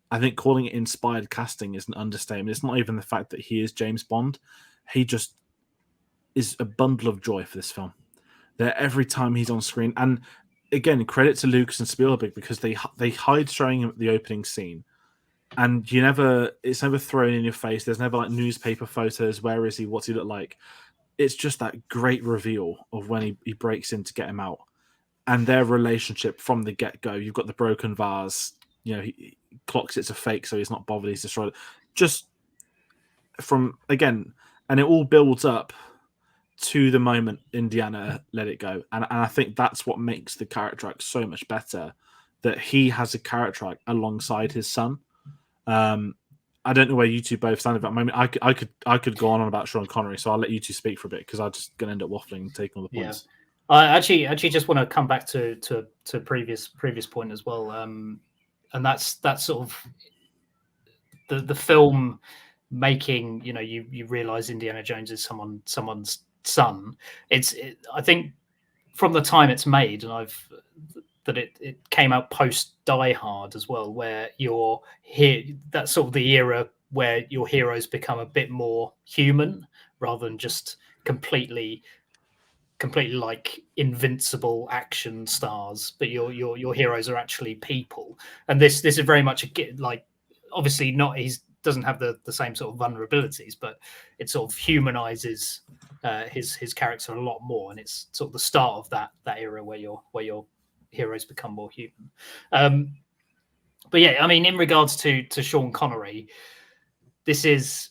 I think calling it inspired casting is an understatement. It's not even the fact that he is James Bond. He just is a bundle of joy for this film. That every time he's on screen, and again, credit to Lucas and Spielberg, because they hide showing him the opening scene, and it's never thrown in your face. There's never like newspaper photos. Where is he? What's he look like? It's just that great reveal of when he breaks in to get him out, and their relationship from the get-go. You've got the broken vase. He clocks it's a fake, so he's not bothered. He's destroyed it. Just from, again, and it all builds up to the moment Indiana let it go. And I think that's what makes the character arc so much better, that he has a character arc alongside his son. I don't know where you two both stand at that moment. I could go on about Sean Connery, so I'll let you two speak for a bit because I'm just going to end up waffling and taking all the points. I actually just want to come back to previous point as well, and that's sort of the film making, you know, you realize Indiana Jones is someone's son. I think from the time it's made, and it came out post Die Hard as well, where you're here. That's sort of the era where your heroes become a bit more human rather than just completely like invincible action stars, but your heroes are actually people. And this is very much like, obviously not, he doesn't have the same sort of vulnerabilities, but it sort of humanizes his character a lot more, and it's sort of the start of that era where your heroes become more human. But yeah, I mean, in regards to Sean Connery, this is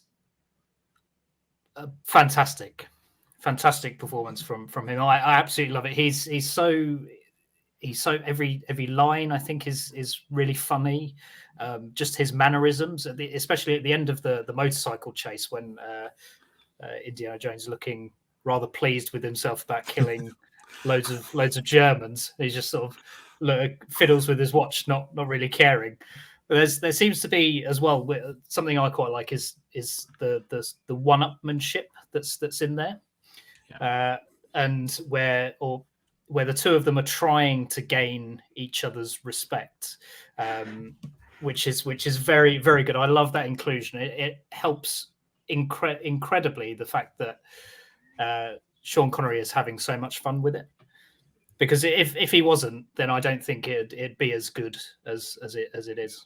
a fantastic performance from him. I absolutely love it. He's so every line I think is really funny. Just his mannerisms, especially at the end of the motorcycle chase when Indiana Jones looking rather pleased with himself about killing loads of Germans. He just sort of fiddles with his watch, not really caring. But there seems to be as well something I quite like is the one-upmanship that's in there. Yeah. And where the two of them are trying to gain each other's respect, which is very, very good. I love that inclusion. It helps incredibly the fact that Sean Connery is having so much fun with it. Because if he wasn't, then I don't think it'd be as good as it is.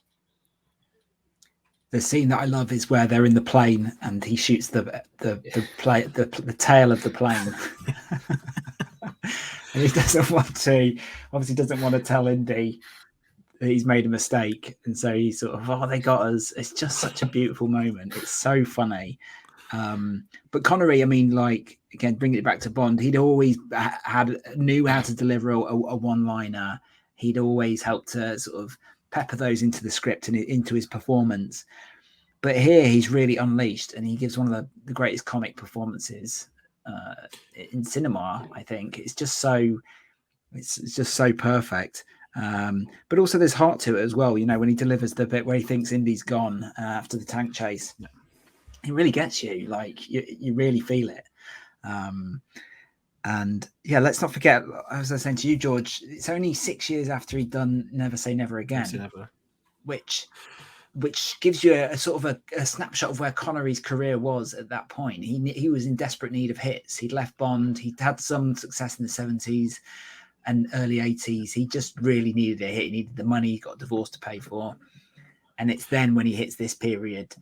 The scene that I love is where they're in the plane and he shoots the tail of the plane. And he doesn't want to tell Indy that he's made a mistake, and so he's sort of, they got us. It's just such a beautiful moment. It's so funny. But Connery, I mean, like, again, bringing it back to Bond, he'd always knew how to deliver a one-liner. He'd always helped to sort of pepper those into the script and into his performance. But here he's really unleashed, and he gives one of the greatest comic performances in cinema. I think it's just so perfect. But also there's heart to it as well. You know, when he delivers the bit where he thinks Indy's gone after the tank chase, it really gets you. Like you really feel it. And yeah, let's not forget, as I was saying to you, George, it's only 6 years after he'd done Never Say Never Again, which gives you a sort of a snapshot of where Connery's career was at that point. He was in desperate need of hits. He'd left Bond. He'd had some success in the 70s and early 80s. He just really needed a hit. He needed the money. He got a divorce to pay for. And it's then when he hits this period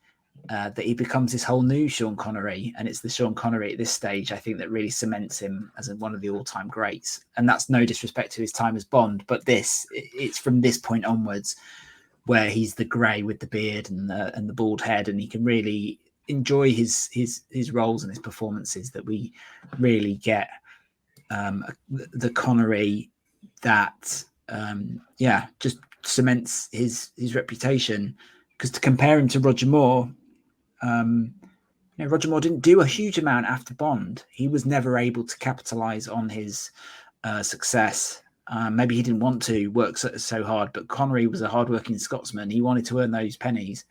that he becomes this whole new Sean Connery. And it's the Sean Connery at this stage, I think, that really cements him as one of the all-time greats. And that's no disrespect to his time as Bond, but it's from this point onwards where he's the grey with the beard and the bald head, and he can really enjoy his roles and his performances, that we really get the Connery that just cements his reputation. Because to compare him to Roger Moore, Roger Moore didn't do a huge amount after Bond. He was never able to capitalize on his success. Maybe he didn't want to work so hard, but Connery was a hardworking Scotsman. He wanted to earn those pennies,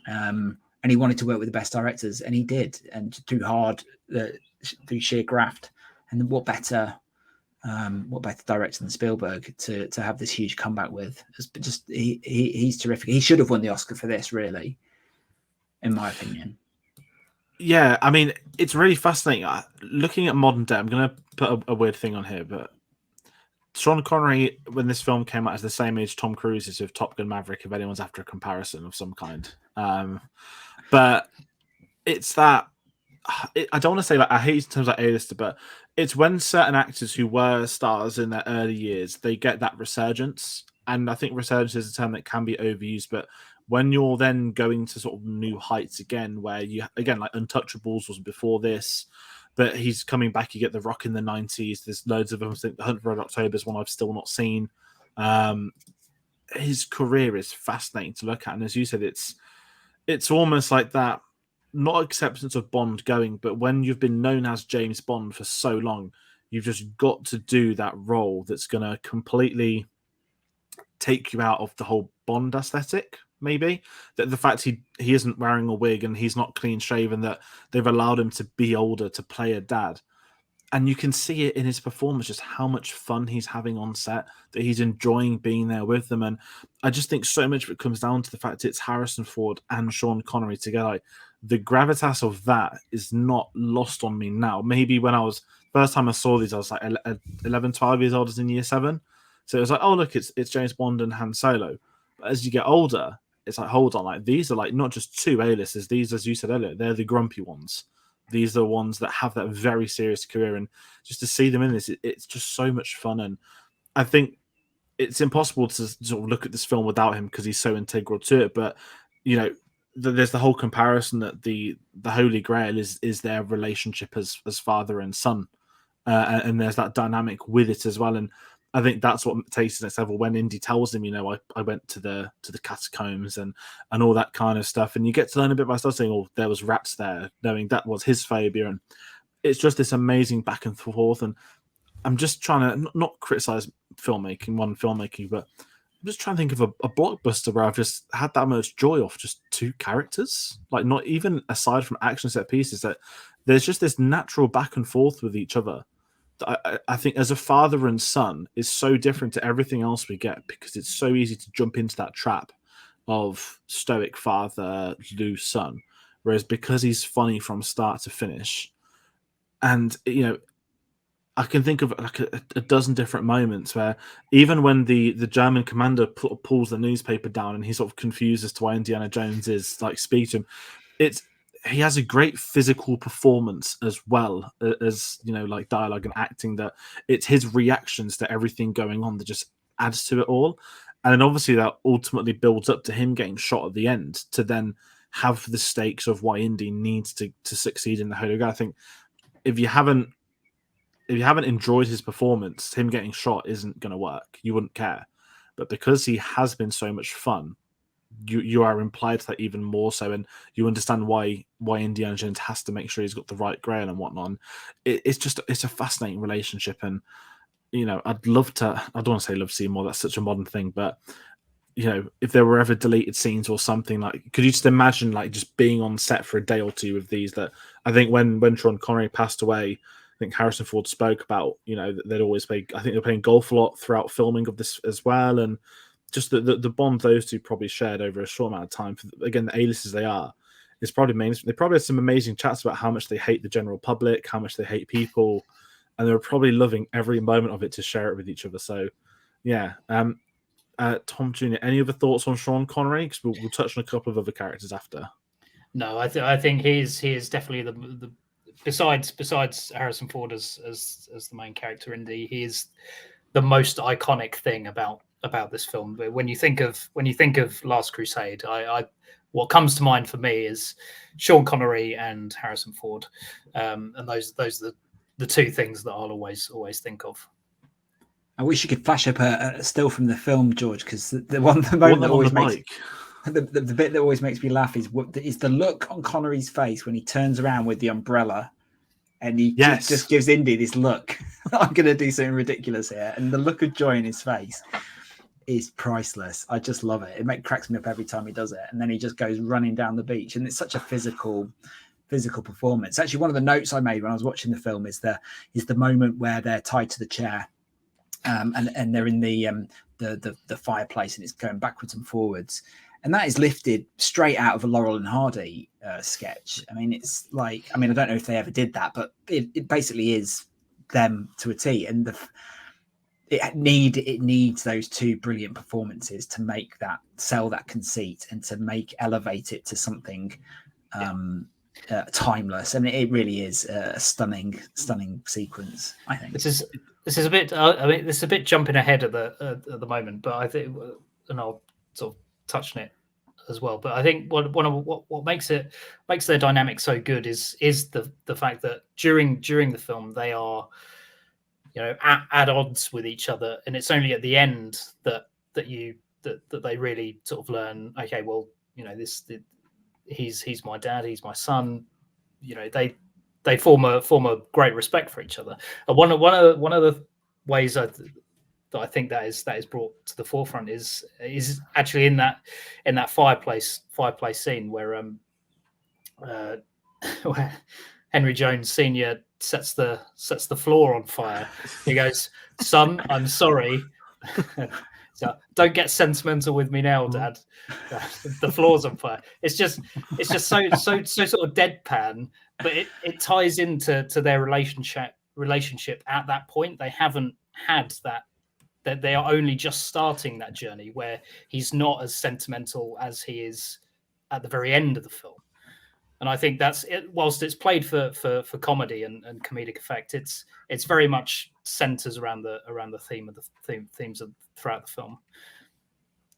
and he wanted to work with the best directors, and he did, and through sheer graft. And what better director than Spielberg to have this huge comeback with? He's terrific. He should have won the Oscar for this, really, in my opinion. Yeah, I mean, it's really fascinating. Looking at modern day, I'm going to put a weird thing on here, but Sean Connery, when this film came out, is the same age Tom Cruise is with Top Gun Maverick, if anyone's after a comparison of some kind. But it's that, I don't want to say, like, I hate in terms of A-lister, but it's when certain actors who were stars in their early years, they get that resurgence. And I think resurgence is a term that can be overused, but when you're then going to sort of new heights again, where you, again, like Untouchables was before this, but he's coming back. You get The Rock in the 90s. There's loads of them. I think The Hunt for Red October is one I've still not seen. His career is fascinating to look at. And as you said, it's it's almost like that, not acceptance of Bond going, but when you've been known as James Bond for so long, you've just got to do that role that's going to completely take you out of the whole Bond aesthetic. Maybe that the fact he isn't wearing a wig and he's not clean shaven, that they've allowed him to be older to play a dad. And you can see it in his performance, just how much fun he's having on set, that he's enjoying being there with them. And I just think so much of it comes down to the fact it's Harrison Ford and Sean Connery together. Like, the gravitas of that is not lost on me now. Maybe when I was, first time I saw these, I was like 11, 12 years old, as in year 7. So it was like, oh, look, it's James Bond and Han Solo. But as you get older, it's like, hold on, like, these are like not just two A-listers. These, as you said earlier, they're the grumpy ones. These are the ones that have that very serious career, and just to see them in this, it's just so much fun. And I think it's impossible to sort of look at this film without him because he's so integral to it. But you know, there's the whole comparison that the Holy Grail is their relationship as father and son, and there's that dynamic with it as well. And I think that's what takes the next level when Indy tells him, you know, I went to the catacombs and all that kind of stuff, and you get to learn a bit by stuff saying, oh, there was rats there, knowing that was his phobia, and it's just this amazing back and forth. And I'm just trying to not criticize filmmaking, but I'm just trying to think of a blockbuster where I've just had that much joy off just two characters, like not even aside from action set pieces, that there's just this natural back and forth with each other. I think as a father and son is so different to everything else we get, because it's so easy to jump into that trap of stoic father, loose son. Whereas because he's funny from start to finish, and you know, I can think of like a dozen different moments where even when the German commander pulls the newspaper down and he's sort of confused as to why Indiana Jones is like speaking to him, he has a great physical performance as well as, you know, like dialogue and acting, that it's his reactions to everything going on that just adds to it all. And then obviously that ultimately builds up to him getting shot at the end to then have the stakes of why Indy needs to succeed in the Holy Grail. I think if you haven't enjoyed his performance, him getting shot isn't going to work. You wouldn't care. But because he has been so much fun, you are implied to that even more so, and you understand why Indiana Jones has to make sure he's got the right grail and whatnot. And it's a fascinating relationship, and you know, I don't want to say love to see more, that's such a modern thing, but you know, if there were ever deleted scenes or something, like, could you just imagine like just being on set for a day or two with these? That I think when Sean Connery passed away, I think Harrison Ford spoke about, you know, that they'd always play, I think they're playing golf a lot throughout filming of this as well, and just the bond those two probably shared over a short amount of time. Again, the A-listers they are, is probably mainstream. They probably had some amazing chats about how much they hate the general public, how much they hate people, and they were probably loving every moment of it to share it with each other. So, yeah. Tom Jr., any other thoughts on Sean Connery? Because we'll touch on a couple of other characters after. No, I think he is definitely the besides Harrison Ford as the main character in he is the most iconic thing about this film. When you think of Last Crusade, I what comes to mind for me is Sean Connery and Harrison Ford, and those are the two things that I'll always think of. I wish you could flash up a still from the film, George, because the moment that always makes the bit that always makes me laugh is the look on Connery's face when he turns around with the umbrella and he just gives Indy this look. I'm going to do something ridiculous here, and the look of joy in his face is priceless. I just love it. It cracks me up every time he does it, and then he just goes running down the beach, and it's such a physical performance. Actually, one of the notes I made when I was watching the film is the moment where they're tied to the chair. And they're in the fireplace, and it's going backwards and forwards, and that is lifted straight out of a Laurel and Hardy sketch. I mean, it's like, I don't know if they ever did that, but it basically is them to a T. And it needs those two brilliant performances to make that, sell that conceit, and to elevate it to something timeless. I mean, it really is a stunning sequence, I think. This is a bit. This is a bit jumping ahead at the moment, but I think, and I'll sort of touch on it as well. But I think what makes their dynamic so good is the fact that during the film they are, you know, at odds with each other, and it's only at the end that they really sort of learn. Okay, well, you know, he's my dad, he's my son. You know, they form a great respect for each other. And one of the ways that I think that is brought to the forefront is actually in that fireplace scene where where Henry Jones Sr. sets the floor on fire. He goes, "Son, I'm sorry. So don't get sentimental with me now, Dad. The floor's on fire." It's just so sort of deadpan, but it ties into their relationship at that point. They haven't had that they are only just starting that journey where he's not as sentimental as he is at the very end of the film. And I think that's it. Whilst it's played for comedy and comedic effect, it's very much centers around the theme of themes of throughout the film.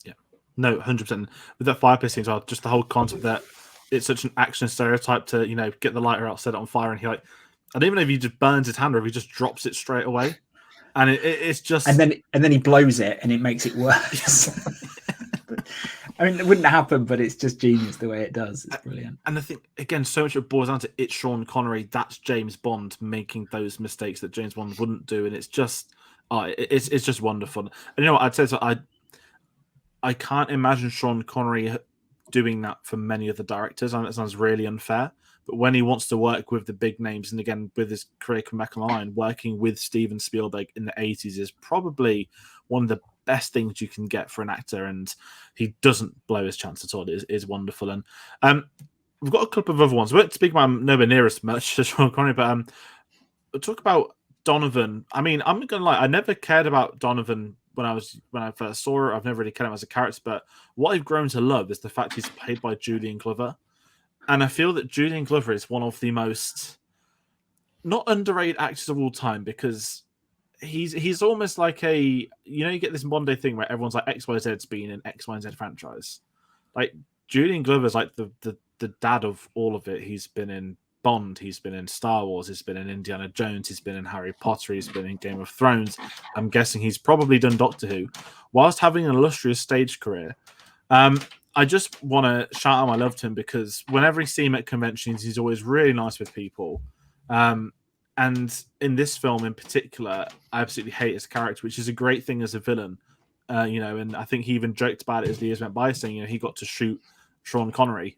Yeah, no, 100%. With that fireplace scene as well, just the whole concept that it's such an action stereotype to get the lighter out, set it on fire, and he I don't even know if he just burns his hand or if he just drops it straight away. And it's just, and then he blows it, and it makes it worse. I mean, it wouldn't happen, but it's just genius the way it does. It's brilliant. And I think again, so much of it boils down to it's Sean Connery. That's James Bond making those mistakes that James Bond wouldn't do, and it's just, it's just wonderful. And you know what I'd say? So I can't imagine Sean Connery doing that for many other directors. I know that sounds really unfair. But when he wants to work with the big names, and again, with his career come back on the line, working with Steven Spielberg in the 80s is probably one of the best things you can get for an actor. And he doesn't blow his chance at all. It is wonderful. And we've got a couple of other ones. We won't speak about nowhere near as much as Sean Connery, but we'll talk about Donovan. I mean, I'm not going to lie, I never cared about Donovan when I first saw her. I've never really cared him as a character, but what I've grown to love is the fact he's played by Julian Glover. And I feel that Julian Glover is one of the most not underrated actors of all time, because he's almost like you get this Monday thing where everyone's like XYZ's been in X, Y, and Z franchise. Like Julian Glover's like the dad of all of it. He's been in Bond, he's been in Star Wars, he's been in Indiana Jones, he's been in Harry Potter, he's been in Game of Thrones. I'm guessing he's probably done Doctor Who, whilst having an illustrious stage career. I just want to shout out my love to him, because whenever I see him at conventions, he's always really nice with people. And in this film in particular, I absolutely hate his character, which is a great thing as a villain. And I think he even joked about it as the years went by, saying, he got to shoot Sean Connery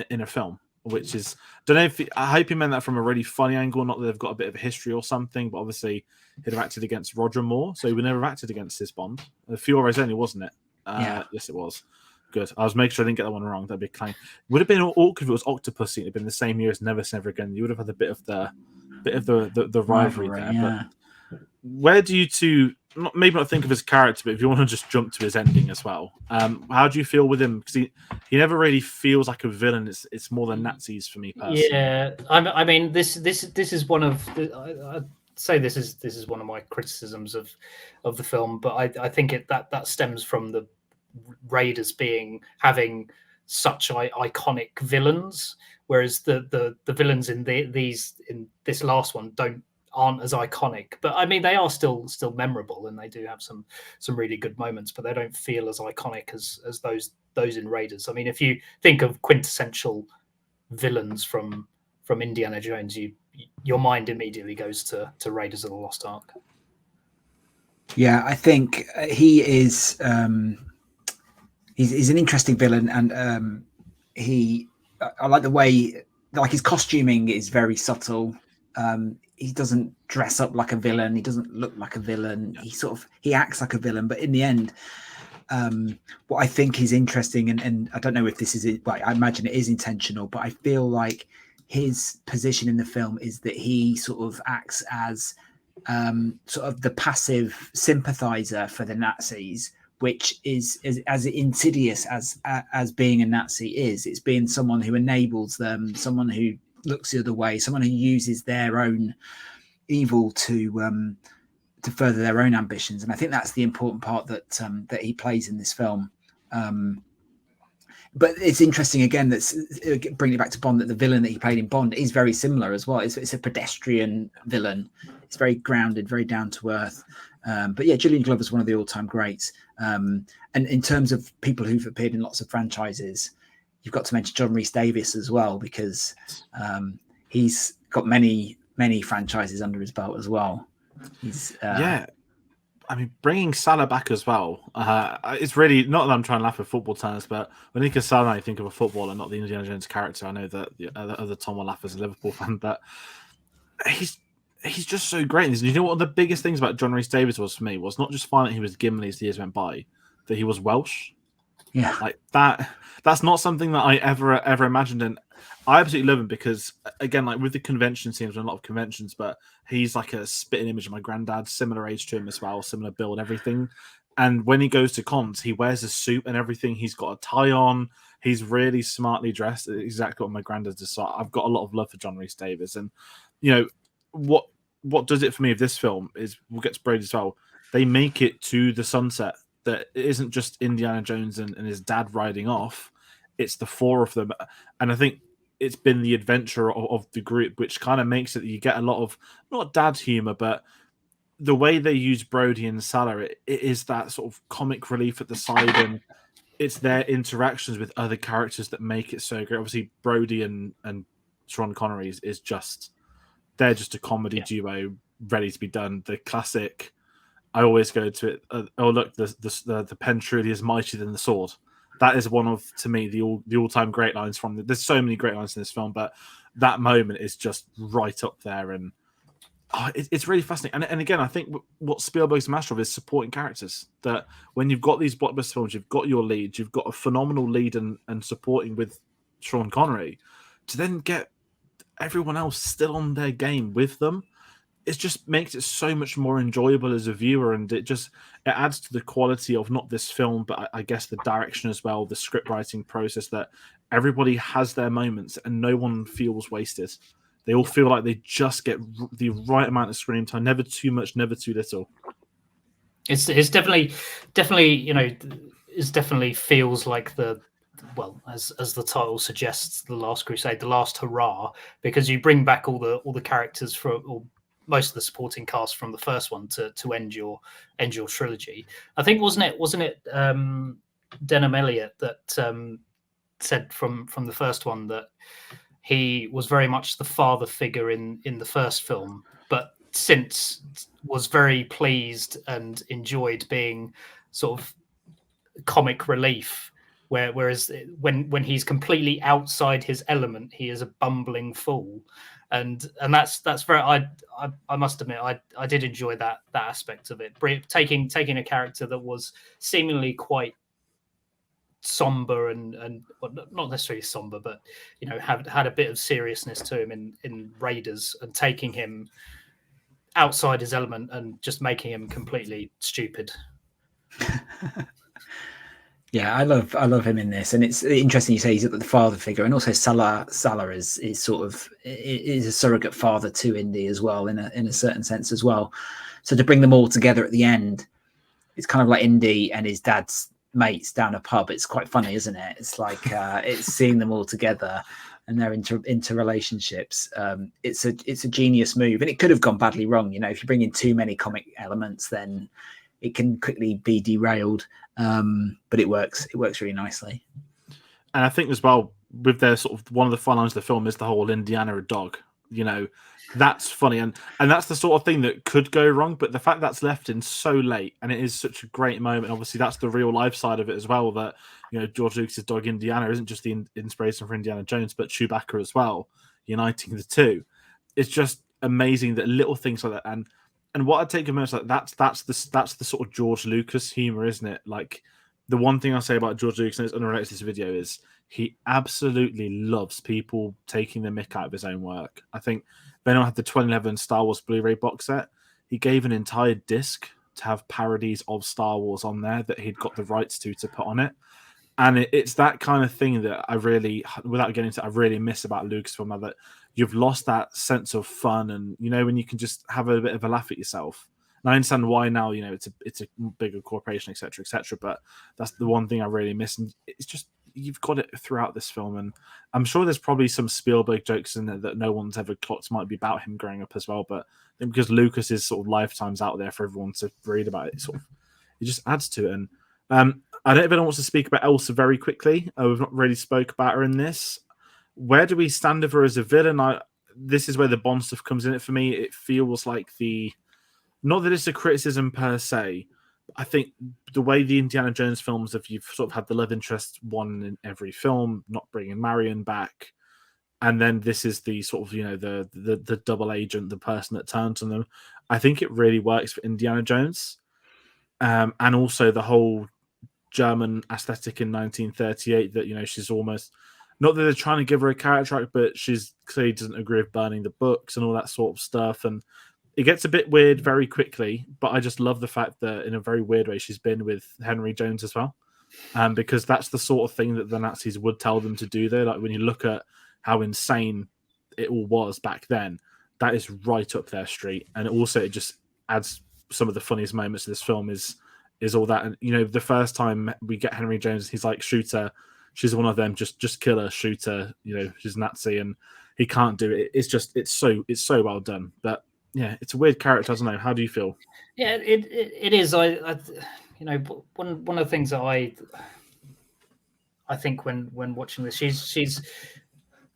in a film, which is, I hope he meant that from a really funny angle, not that they've got a bit of a history or something, but obviously he'd have acted against Roger Moore, so he would never have acted against his Bond. Fiore only, wasn't it? Yeah. Yes, it was. Good. I was making sure I didn't get that one wrong. That'd be kind. Would have been awkward if it was Octopussy. It'd been the same year as Never Say Never Again. You would have had a bit of the rivalry there. Yeah. But where do you two maybe not think of his character, but if you want to just jump to his ending as well, how do you feel with him? Because he never really feels like a villain. It's more than Nazis for me personally. Yeah, I mean this is one of I'd say this is one of my criticisms of the film, but I think that stems from the Raiders having such iconic villains, whereas the villains in this last one aren't as iconic. But I mean, they are still memorable, and they do have some really good moments, but they don't feel as iconic as those in Raiders. I mean, if you think of quintessential villains from Indiana Jones, your mind immediately goes to Raiders of the Lost Ark. Yeah, I think he is. He's an interesting villain, and I like the way, like, his costuming is very subtle. He doesn't dress up like a villain. He doesn't look like a villain. He acts like a villain, but in the end, what I think is interesting, and I don't know if this is it, but I imagine it is intentional, but I feel like his position in the film is that he sort of acts as sort of the passive sympathizer for the Nazis, which is as insidious as being a Nazi is. It's being someone who enables them, someone who looks the other way, someone who uses their own evil to further their own ambitions. And I think that's the important part that he plays in this film. But it's interesting again, that's bringing it back to Bond, that the villain that he played in Bond is very similar as well. It's a pedestrian villain. It's very grounded, very down to earth. But yeah, Julian Glover is one of the all-time greats. And in terms of people who've appeared in lots of franchises, you've got to mention John Rhys Davies as well, because he's got many franchises under his belt as well. He's yeah. I mean, bringing Salah back as well. It's really not that I'm trying to laugh at football terms, but when you think of Salah, I think of a footballer, not the Indiana Jones character. I know that the other Tom will laugh as a Liverpool fan, but he's just so great. You know what the biggest things about John Rhys Davies was for me was not just finding he was Gimli as the years went by, that he was Welsh. Yeah, like that. That's not something that I ever imagined, and I absolutely love him because, again, like with the convention scenes, a lot of conventions, but he's like a spitting image of my granddad, similar age to him as well, similar build, everything. And when he goes to cons, he wears a suit and everything. He's got a tie on. He's really smartly dressed, exactly what my granddad does. So I've got a lot of love for John Rhys Davies, and you know what does it for me of this film is we'll get to Brady as well. They make it to the sunset. That it isn't just Indiana Jones and his dad riding off. It's the four of them. And I think it's been the adventure of the group, which kind of makes it that you get a lot of, not dad humor, but the way they use Brody and Salah, it is that sort of comic relief at the side, and it's their interactions with other characters that make it so great. Obviously, Brody and Sean Connery is just, they're just a comedy duo ready to be done. The classic, I always go to it. Oh look, the pen truly is mightier than the sword. That is one of, to me, the all-time great lines from. There's so many great lines in this film, but that moment is just right up there, and it's really fascinating. And again, I think what Spielberg's master of is supporting characters. That when you've got these blockbuster films, you've got your lead, you've got a phenomenal lead and supporting with Sean Connery, to then get everyone else still on their game with them. It just makes it so much more enjoyable as a viewer, and it adds to the quality of not this film, but I guess the direction as well, the script writing process, that everybody has their moments and no one feels wasted. They all feel like they just get the right amount of screen time, never too much, never too little. It's definitely, you know, it definitely feels like as the title suggests, the Last Crusade, the last hurrah, because you bring back all the characters from most of the supporting cast from the first one to end your trilogy. I think wasn't it Denham Elliott that said from the first one that he was very much the father figure in the first film, but since was very pleased and enjoyed being sort of comic relief. Whereas when he's completely outside his element, he is a bumbling fool. And that's very. I must admit, I did enjoy that aspect of it. Taking a character that was seemingly quite somber and well, not necessarily somber, but you know, had a bit of seriousness to him in Raiders, and taking him outside his element and just making him completely stupid. Yeah, I love him in this, and it's interesting you say he's the father figure, and also Salah is sort of is a surrogate father to Indy as well in a certain sense as well. So to bring them all together at the end, it's kind of like Indy and his dad's mates down a pub. It's quite funny, isn't it? It's like it's seeing them all together and their interrelationships. It's a genius move, and it could have gone badly wrong. You know, if you bring in too many comic elements, then it can quickly be derailed. But it works really nicely. And I think as well, with their sort of, one of the fun lines of the film is the whole Indiana a dog. You know, that's funny, and that's the sort of thing that could go wrong. But the fact that's left in so late, and it is such a great moment. Obviously, that's the real life side of it as well. That, you know, George Lucas's dog Indiana isn't just the inspiration for Indiana Jones, but Chewbacca as well, uniting the two. It's just amazing that little things like that. And what I take from it is like that's the sort of George Lucas humor, isn't it? Like, the one thing I say about George Lucas, and it's unrelated to this video, is he absolutely loves people taking the mick out of his own work. I think when I had the 2011 Star Wars Blu-ray box set, he gave an entire disc to have parodies of Star Wars on there that he'd got the rights to put on it. And it's that kind of thing that I really, without getting into it, I really miss about Lucasfilm, that you've lost that sense of fun, and, you know, when you can just have a bit of a laugh at yourself. And I understand why now, you know, it's a bigger corporation, etc., but that's the one thing I really miss. And it's just, you've got it throughout this film, and I'm sure there's probably some Spielberg jokes in there that no one's ever clocked might be about him growing up as well. But I think because Lucas's sort of lifetime's out there for everyone to read about, it just adds to it. And I don't know if anyone wants to speak about Elsa very quickly. We've not really spoke about her in this. Where do we stand with her as a villain? This is where the Bond stuff comes in. For me, it feels like not that it's a criticism per se. I think the way the Indiana Jones films you've sort of had the love interest one in every film, not bringing Marion back, and then this is the sort of the double agent, the person that turns on them. I think it really works for Indiana Jones, and also the whole German aesthetic in 1938 that she's almost, not that they're trying to give her a character arc, but she's clearly doesn't agree with burning the books and all that sort of stuff, and it gets a bit weird very quickly. But I just love the fact that in a very weird way she's been with Henry Jones as well, because that's the sort of thing that the Nazis would tell them to do there. Like when you look at how insane it all was back then, that is right up their street. And also it just adds some of the funniest moments of this film is all that. And the first time we get Henry Jones, he's like, shoot her, she's one of them, just kill her, shoot her, she's Nazi, and he can't do it. It's so well done. But yeah, it's a weird character. I don't know, how do you feel? Yeah, it is. I one of the things that I think when watching this, she's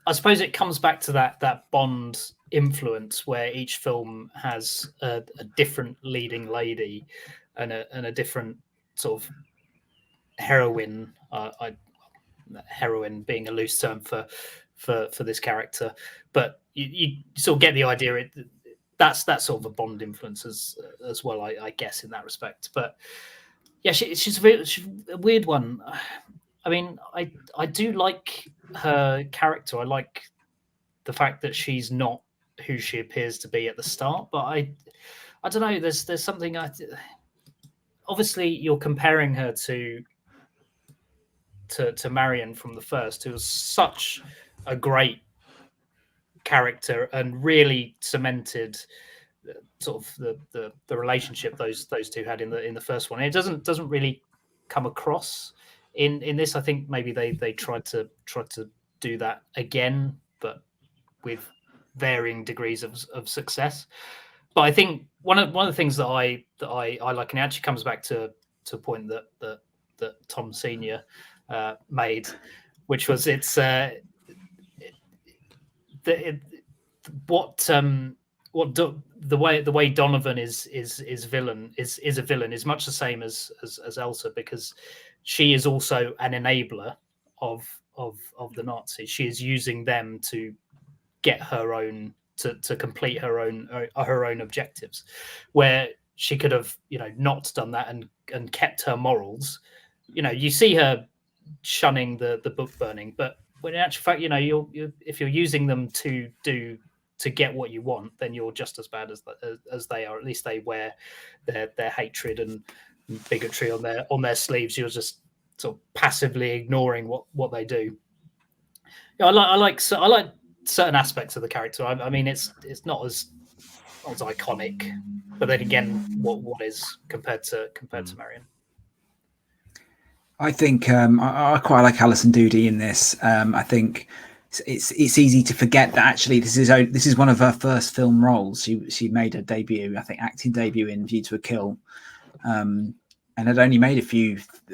I suppose it comes back to that Bond influence where each film has a different leading lady and a different sort of heroine. Heroine being a loose term for this character, but you sort of get the idea. That's sort of a Bond influence as well, I guess, in that respect. But yeah, she's a weird one. I mean, I do like her character. I like the fact that she's not who she appears to be at the start. But I don't know. There's something. Obviously, you're comparing her to Marion from the first, who was such a great character and really cemented sort of the relationship those two had in the first one. It doesn't really come across in this. I think maybe they tried to do that again, but with varying degrees of success. But I think one of the things that I like, and it actually comes back to a point that Tom Senior made, which was the way Donovan is a villain is much the same as Elsa, because she is also an enabler of the Nazis. She is using them to get her own to complete her own objectives, where she could have not done that and kept her morals. You see her shunning the book burning, but when in actual fact, if you're using them to get what you want, then you're just as bad as they are. At least they wear their hatred and bigotry on their sleeves. You're just sort of passively ignoring what they do. I like certain aspects of the character. I mean, it's not as iconic, but then again, what is compared to Marion? I think I quite like Alison Doody in this. I think it's easy to forget that actually this is one of her first film roles. She made her debut, I think, acting debut in View to a Kill, and had only made a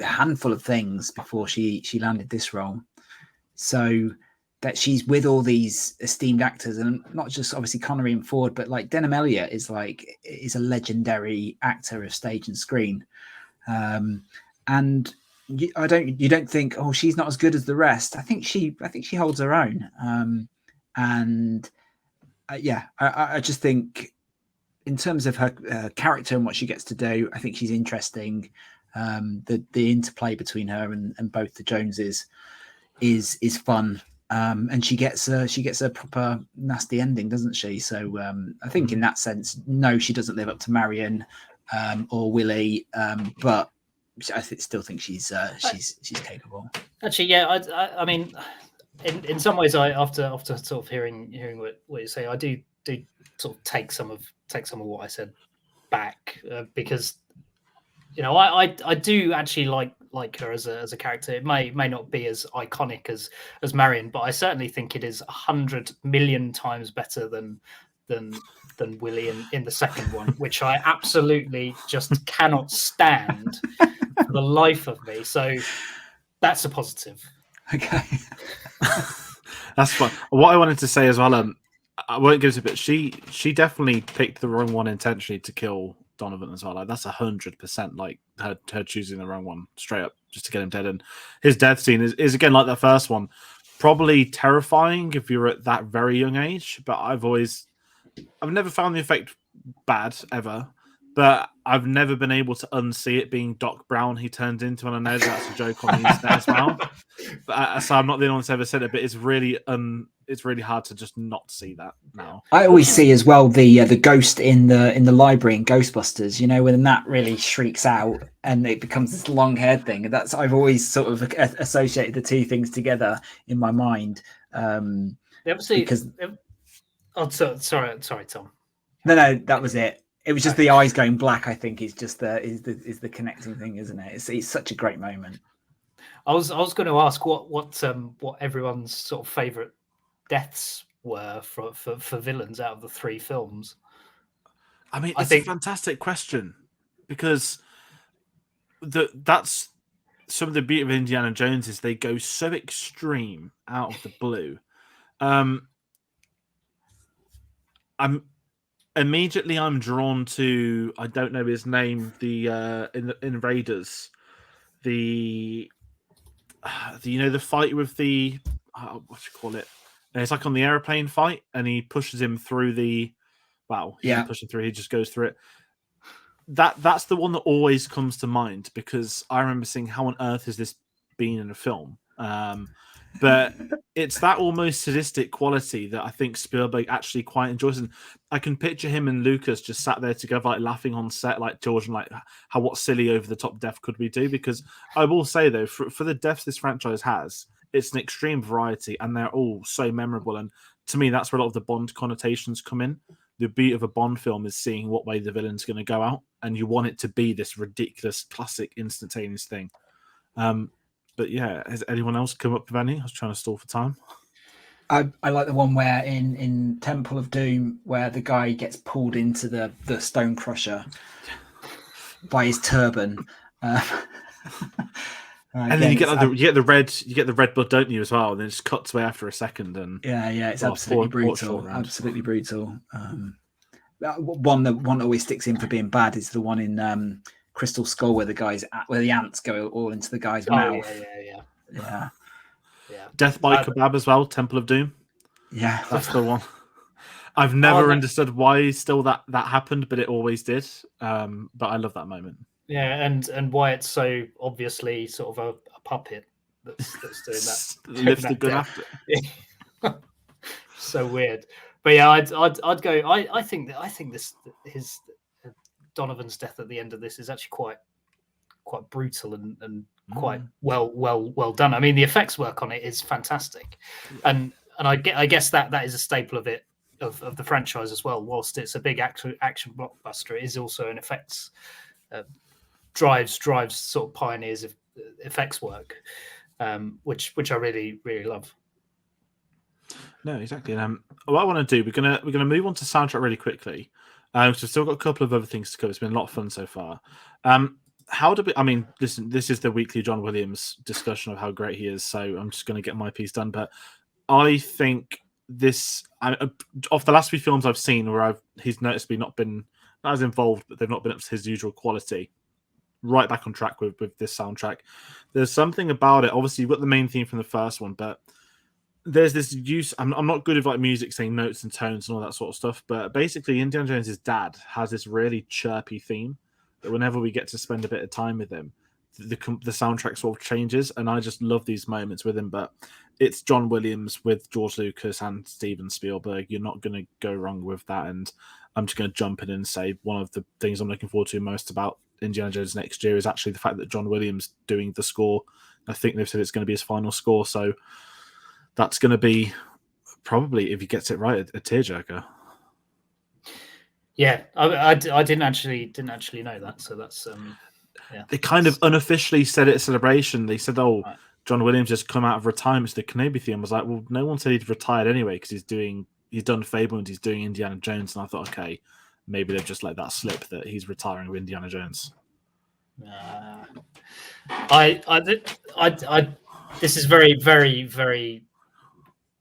handful of things before she landed this role. So that she's with all these esteemed actors, and not just obviously Connery and Ford, but like Denham Elliott is a legendary actor of stage and screen, and you don't think, oh, she's not as good as the rest. I think she holds her own, I just think in terms of her character and what she gets to do, I think she's interesting. The interplay between her and both the Joneses is fun. And she gets a proper nasty ending, doesn't she? So I think in that sense, no, she doesn't live up to Marion or Willie, but I still think she's capable. Actually, yeah, I mean, in some ways, after sort of hearing what you say, I do sort of take some of what I said back, because I do actually like her as a character. It may not be as iconic as Marion, but I certainly think it is 100 million times better than than Willie in the second one, which I absolutely just cannot stand for the life of me. So that's a positive. Okay. That's fine. What I wanted to say as well, I won't go into it, but she definitely picked the wrong one intentionally to kill Donovan as well. Like that's 100% like her choosing the wrong one straight up just to get him dead. And his death scene is again like the first one, probably terrifying if you're at that very young age. But I've never found the effect bad ever. But I've never been able to unsee it being Doc Brown he turned into, and I know that's a joke on the internet as well. But so I'm not the only one that's ever said it, but it's really hard to just not see that now. I always see as well the ghost in the library in Ghostbusters. You know, when that really shrieks out and it becomes this long-haired thing. And that's I've always sort of associated the two things together in my mind. Because sorry, Tom. No, that was it. It was just the eyes going black. I think is just the connecting thing, isn't it? It's such a great moment. I was going to ask what everyone's sort of favorite deaths were for villains out of the three films. I mean, it's a fantastic question because that's some of the beauty of Indiana Jones is they go so extreme out of the blue. I'm drawn to, I don't know his name, in Raiders, the fight with the what do you call it? And it's like on the airplane fight, and he pushes him through the. Wow, he doesn't push him through. He just goes through it. That's the one that always comes to mind because I remember seeing how on earth has this been in a film. But it's that almost sadistic quality that I think Spielberg actually quite enjoys. And I can picture him and Lucas just sat there together, like laughing on set, like George, and like what silly over the top death could we do? Because I will say though, for the deaths this franchise has, it's an extreme variety and they're all so memorable. And to me, that's where a lot of the Bond connotations come in. The beauty of a Bond film is seeing what way the villain's going to go out, and you want it to be this ridiculous, classic, instantaneous thing. But yeah, has anyone else come up with any? I was trying to stall for time. I like the one where in Temple of Doom, where the guy gets pulled into the stone crusher by his turban. And then you get the red blood, don't you, as well? And then it just cuts away after a second. And it's absolutely brutal. Absolutely brutal. One that always sticks in for being bad is the one in Crystal Skull where the ants go all into the guy's mouth. Yeah. Death by Kebab as well. Temple of Doom. Yeah, that's the one. I've never understood why still that happened, but it always did. But I love that moment. Yeah, and why it's so obviously sort of a puppet that's doing that. Lives the good after. So weird. But yeah, I'd go. I think his Donovan's death at the end of this is actually quite brutal and quite well done. I mean, the effects work on it is fantastic, and I guess that is a staple of it of the franchise as well. Whilst it's a big action blockbuster, it is also an effects drives sort of pioneers of effects work, which I really love. No, exactly. And what I want to do, we're gonna move on to soundtrack really quickly. So we've still got a couple of other things to cover. It's been a lot of fun so far. Listen, this is the weekly John Williams discussion of how great he is. So I'm just going to get my piece done. But I think of the last few films I've seen where he's noticeably not been as involved, but they've not been up to his usual quality. Right back on track with this soundtrack. There's something about it. Obviously, you've got the main theme from the first one, but there's this use. I'm not good with like music, saying notes and tones and all that sort of stuff. But basically, Indiana Jones' dad has this really chirpy theme that whenever we get to spend a bit of time with him, the soundtrack sort of changes, and I just love these moments with him. But it's John Williams with George Lucas and Steven Spielberg. You're not going to go wrong with that. And I'm just going to jump in and say one of the things I'm looking forward to most about Indiana Jones next year is actually the fact that John Williams doing the score. I think they've said it's going to be his final score, so that's going to be probably, if he gets it right, a tearjerker. Yeah, I didn't actually know that, so that's yeah. They kind of unofficially said it at Celebration. They said, "Oh, right. John Williams just come out of retirement." So the Kenobi theme was like, "Well, no one said he'd retired anyway because he's doing he's done Fabelmans, he's doing Indiana Jones, and I thought, okay, maybe they've just let that slip that he's retiring with Indiana Jones. This is very, very, very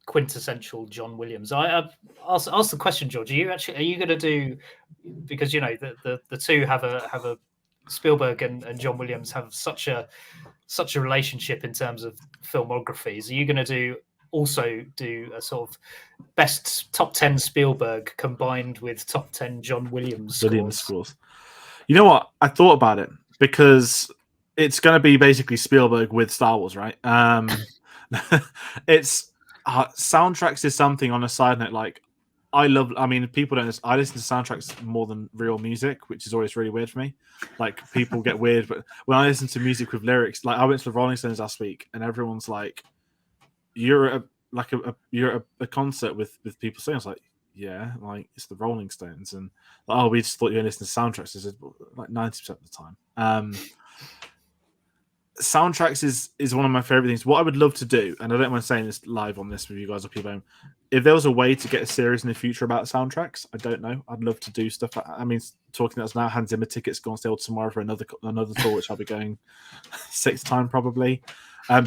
quintessential John Williams. I've asked the question, George. Are you going to do, because the two have a Spielberg and John Williams have such a relationship in terms of filmographies. Are you going to also do a sort of best top 10 Spielberg combined with top 10 John Williams scores? You know what? I thought about it because it's going to be basically Spielberg with Star Wars, right? It's soundtracks is something, on a side note, like people don't. I listen to soundtracks more than real music, which is always really weird for me. Like, people get weird, but when I listen to music with lyrics, like I went to the Rolling Stones last week, and everyone's like, "You're at a concert with people singing." I was like, "Yeah, like it's the Rolling Stones," and like, "Oh, we just thought you were listening to soundtracks." I said, like 90% of the time. Soundtracks is one of my favorite things. What I would love to do, and I don't mind saying this live on this with you guys or people, if there was a way to get a series in the future about soundtracks, I don't know. I'd love to do stuff. I mean, talking that's now, Hans Zimmer tickets go on sale tomorrow for another tour, which I'll be going 6th time probably.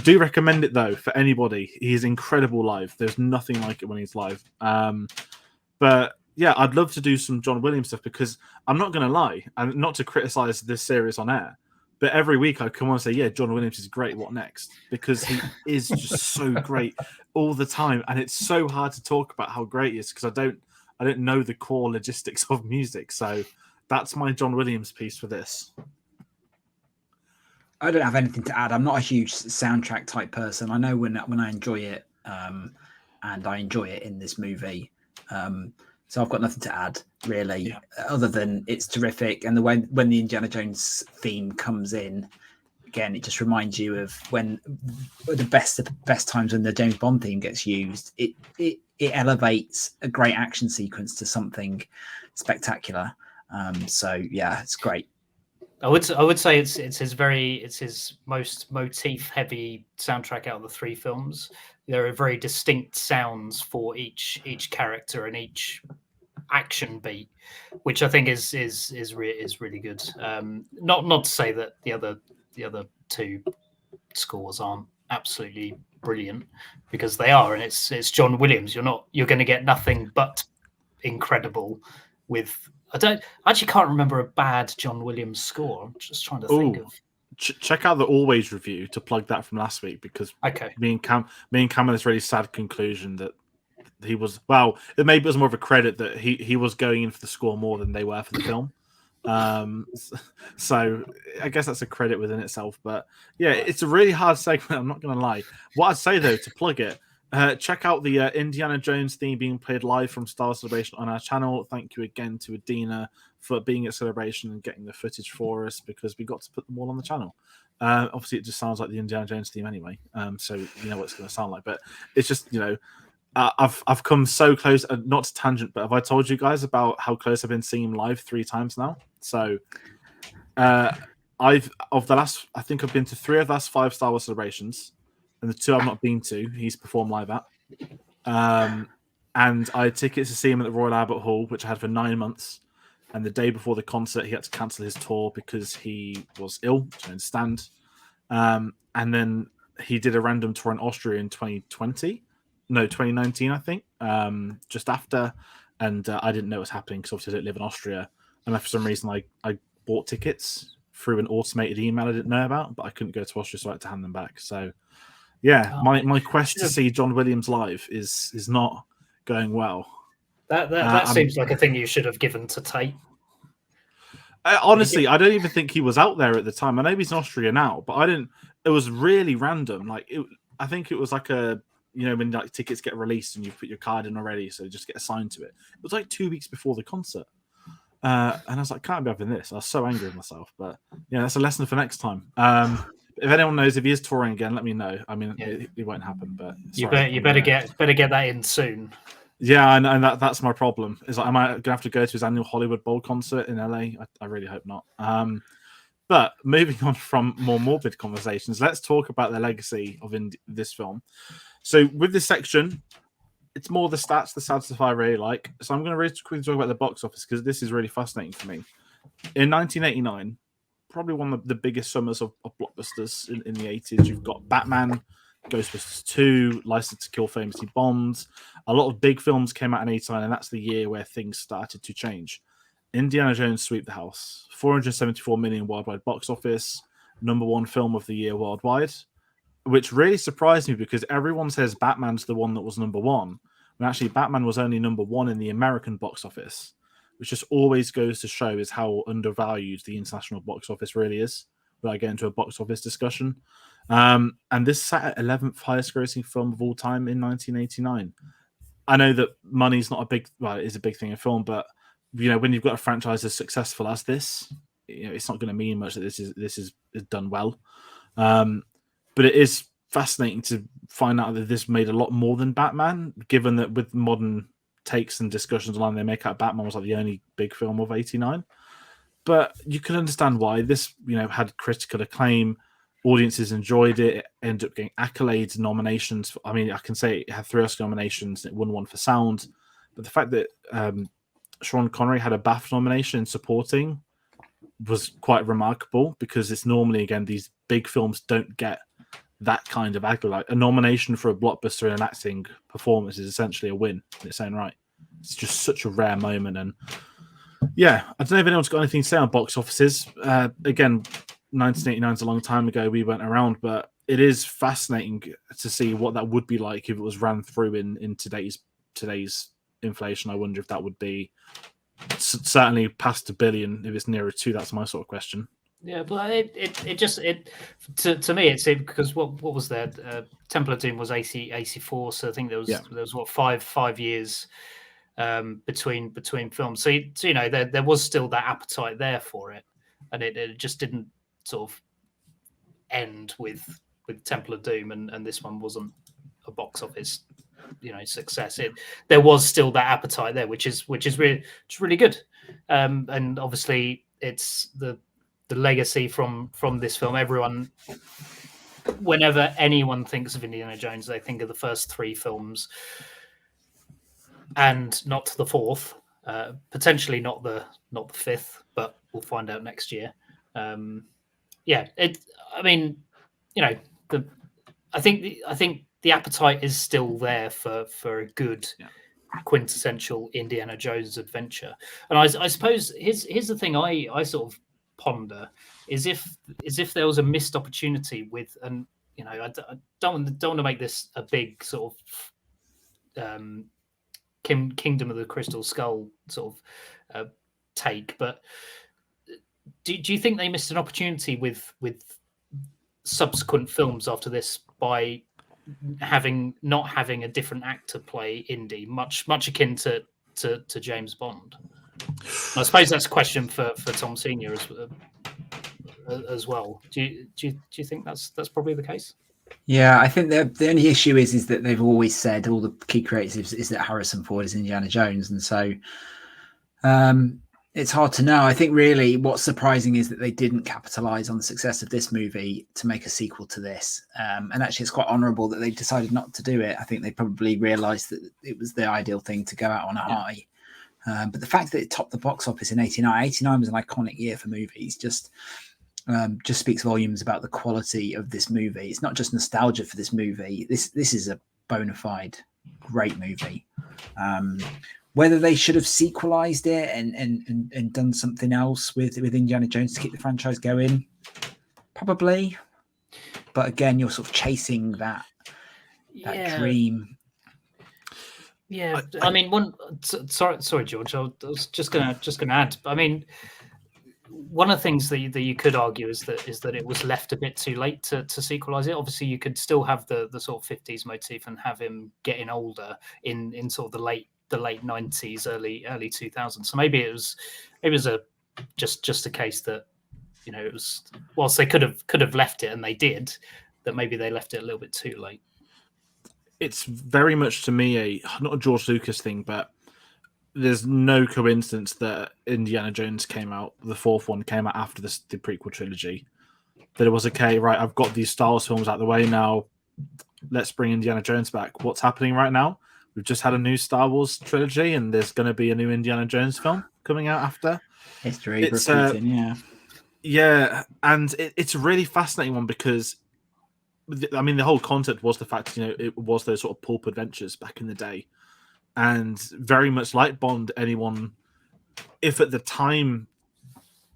Do recommend it though for anybody. He is incredible live. There's nothing like it when he's live. But yeah, I'd love to do some John Williams stuff, because I'm not going to lie, and not to criticize this series on air, but every week I come on and say, yeah, John Williams is great. What next? Because he is just so great all the time. And it's so hard to talk about how great he is, because I don't know the core logistics of music. So that's my John Williams piece for this. I don't have anything to add. I'm not a huge soundtrack type person. I know when I enjoy it, and I enjoy it in this movie. So I've got nothing to add, really, other than it's terrific. And the way when the Indiana Jones theme comes in, again, it just reminds you of when the best times when the James Bond theme gets used. It elevates a great action sequence to something spectacular. So yeah, it's great. I would say it's his most motif heavy soundtrack out of the 3 films. There are very distinct sounds for each character and each action beat, which I think is really good. Not to say that the other 2 scores aren't absolutely brilliant, because they are, and it's John Williams. You're going to get nothing but incredible with. I actually can't remember a bad John Williams score. I'm just trying to think of. Check out the Always review to plug that from last week, because me and Cam had this really sad conclusion that he was, well, maybe it was more of a credit that he was going in for the score more than they were for the film. So I guess that's a credit within itself. But yeah, it's a really hard segment, I'm not going to lie. What I'd say though, to plug it, check out the Indiana Jones theme being played live from Star Celebration on our channel. Thank you again to Adina for being at Celebration and getting the footage for us, because we got to put them all on the channel. Obviously, it just sounds like the Indiana Jones theme anyway, so you know what it's going to sound like. But it's just, I've come so close, not to tangent, but have I told you guys about how close I've been seeing him live 3 times now? So I've been to 3 of the last 5 Star Wars Celebrations, and the 2 I've not been to, he's performed live at. And I had tickets to see him at the Royal Albert Hall, which I had for 9 months. And the day before the concert, he had to cancel his tour because he was ill, which I understand. And then he did a random tour in Austria in 2019, I think, just after. And I didn't know what was happening, because obviously I don't live in Austria. And for some reason, I bought tickets through an automated email I didn't know about, but I couldn't go to Austria, so I had to hand them back. So, yeah, my quest to see John Williams live is not going well. That seems like a thing you should have given to Tate. Honestly, I don't even think he was out there at the time. I know he's in Austria now, but I didn't. It was really random. I think it was like when like tickets get released and you put your card in already, so just get assigned to it. It was like 2 weeks before the concert, and I was like, can't be having this. I was so angry with myself, but yeah, that's a lesson for next time. If anyone knows if he is touring again, let me know. I mean, it won't happen, but sorry, you better get that in soon. Yeah, and that's my problem. Is like, am I going to have to go to his annual Hollywood Bowl concert in LA? I really hope not. But moving on from more morbid conversations, let's talk about the legacy of this film. So with this section, it's more the stats, the sad stuff I really like. So I'm going to really quickly talk about the box office because this is really fascinating for me. In 1989, probably one of the biggest summers of blockbusters in the 80s. You've got Batman, Ghostbusters 2, License to Kill famously bombed. A lot of big films came out in 89, and that's the year where things started to change. Indiana Jones sweep the house. 474 million worldwide box office, #1 film of the year worldwide, which really surprised me because everyone says Batman's the one that was #1. When actually Batman was only #1 in the American box office, which just always goes to show is how undervalued the international box office really is. Without getting into a box office discussion. And this sat at 11th highest grossing film of all time in 1989. I know that money's not a big, well, it is a big thing in film, but when you've got a franchise as successful as this, it's not going to mean much that this is done well. But it is fascinating to find out that this made a lot more than Batman, given that with modern takes and discussions online, they make out Batman was like the only big film of 89. But you can understand why this, had critical acclaim. Audiences enjoyed it. It ended up getting accolades, nominations. I mean, I can say it had 3 Oscar nominations. It won 1 for sound. But the fact that Sean Connery had a BAFTA nomination in supporting was quite remarkable because it's normally, again, these big films don't get that kind of accolade. Like a nomination for a blockbuster in an acting performance is essentially a win in its own right. It's just such a rare moment. And yeah, I don't know if anyone's got anything to say on box offices. Again, 1989 is a long time ago. We weren't around, but it is fascinating to see what that would be like if it was ran through in today's inflation. I wonder if that would be certainly past $1 billion. If it's nearer to, that's my sort of question. Yeah, but to me it's because what was there? Temple of Doom was 84, so I think there was what 5 years between films. So there was still that appetite there for it, and it just didn't sort of end with Temple of Doom, and this one wasn't a box office success. There was still that appetite there, which is really good, and obviously it's the legacy from this film. Everyone, whenever anyone thinks of Indiana Jones, they think of the first 3 films and not the 4th, potentially not the 5th, but we'll find out next year. I think the appetite is still there for a good quintessential Indiana Jones adventure. And I suppose here's the thing I sort of ponder is if there was a missed opportunity with, and I don't want to make this a big sort of Kingdom of the Crystal Skull sort of take, but do you think they missed an opportunity with subsequent films after this by not having a different actor play Indy, much akin to James Bond? I suppose that's a question for Tom Senior as well. Do you think that's probably the case? Yeah, I think the only issue is that they've always said, all the key creatives, is that Harrison Ford is Indiana Jones, and so it's hard to know. I think really what's surprising is that they didn't capitalize on the success of this movie to make a sequel to this. And actually, it's quite honourable that they decided not to do it. I think they probably realised that it was the ideal thing to go out on a high. But the fact that it topped the box office in 89 was an iconic year for movies. Just speaks volumes about the quality of this movie. It's not just nostalgia for this movie. This is a bona fide great movie. Whether they should have sequelized it and done something else with Indiana Jones to keep the franchise going, probably. But again, you're sort of chasing that dream. Yeah, I mean, sorry, George. I was just gonna add. I mean, one of the things that you could argue is that it was left a bit too late to sequelize it. Obviously, you could still have the sort of 50s motif and have him getting older in sort of the late 90s, early 2000s. So maybe it was just a case that it was, whilst they could have left it, and they did, that maybe they left it a little bit too late. It's very much to me not a George Lucas thing, but there's no coincidence that Indiana Jones came out, the 4th one came out after the prequel trilogy. That it was okay, right? I've got these Star Wars films out the way now. Let's bring Indiana Jones back. What's happening right now? we've just had a new Star Wars trilogy, and there's going to be a new Indiana Jones film coming out after. History It's repeating, yeah. Yeah, and it's a really fascinating one because, I mean, the whole concept was the fact, it was those sort of pulp adventures back in the day. And very much like Bond, if at the time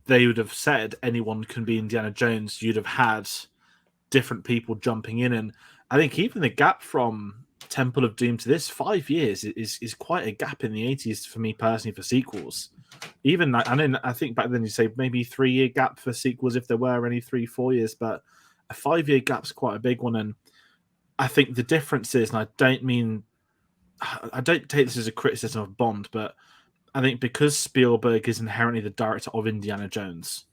they would have said anyone can be Indiana Jones, you'd have had different people jumping in. And I think even the gap from Temple of Doom to this, 5 years, is quite a gap in the 80s for me personally for sequels. Even I think back then you say maybe 3-year gap for sequels if there were any 3-4 years, but a 5-year gap's quite a big one. And I think the difference is, and I don't take this as a criticism of Bond, but I think because Spielberg is inherently the director of Indiana Jones,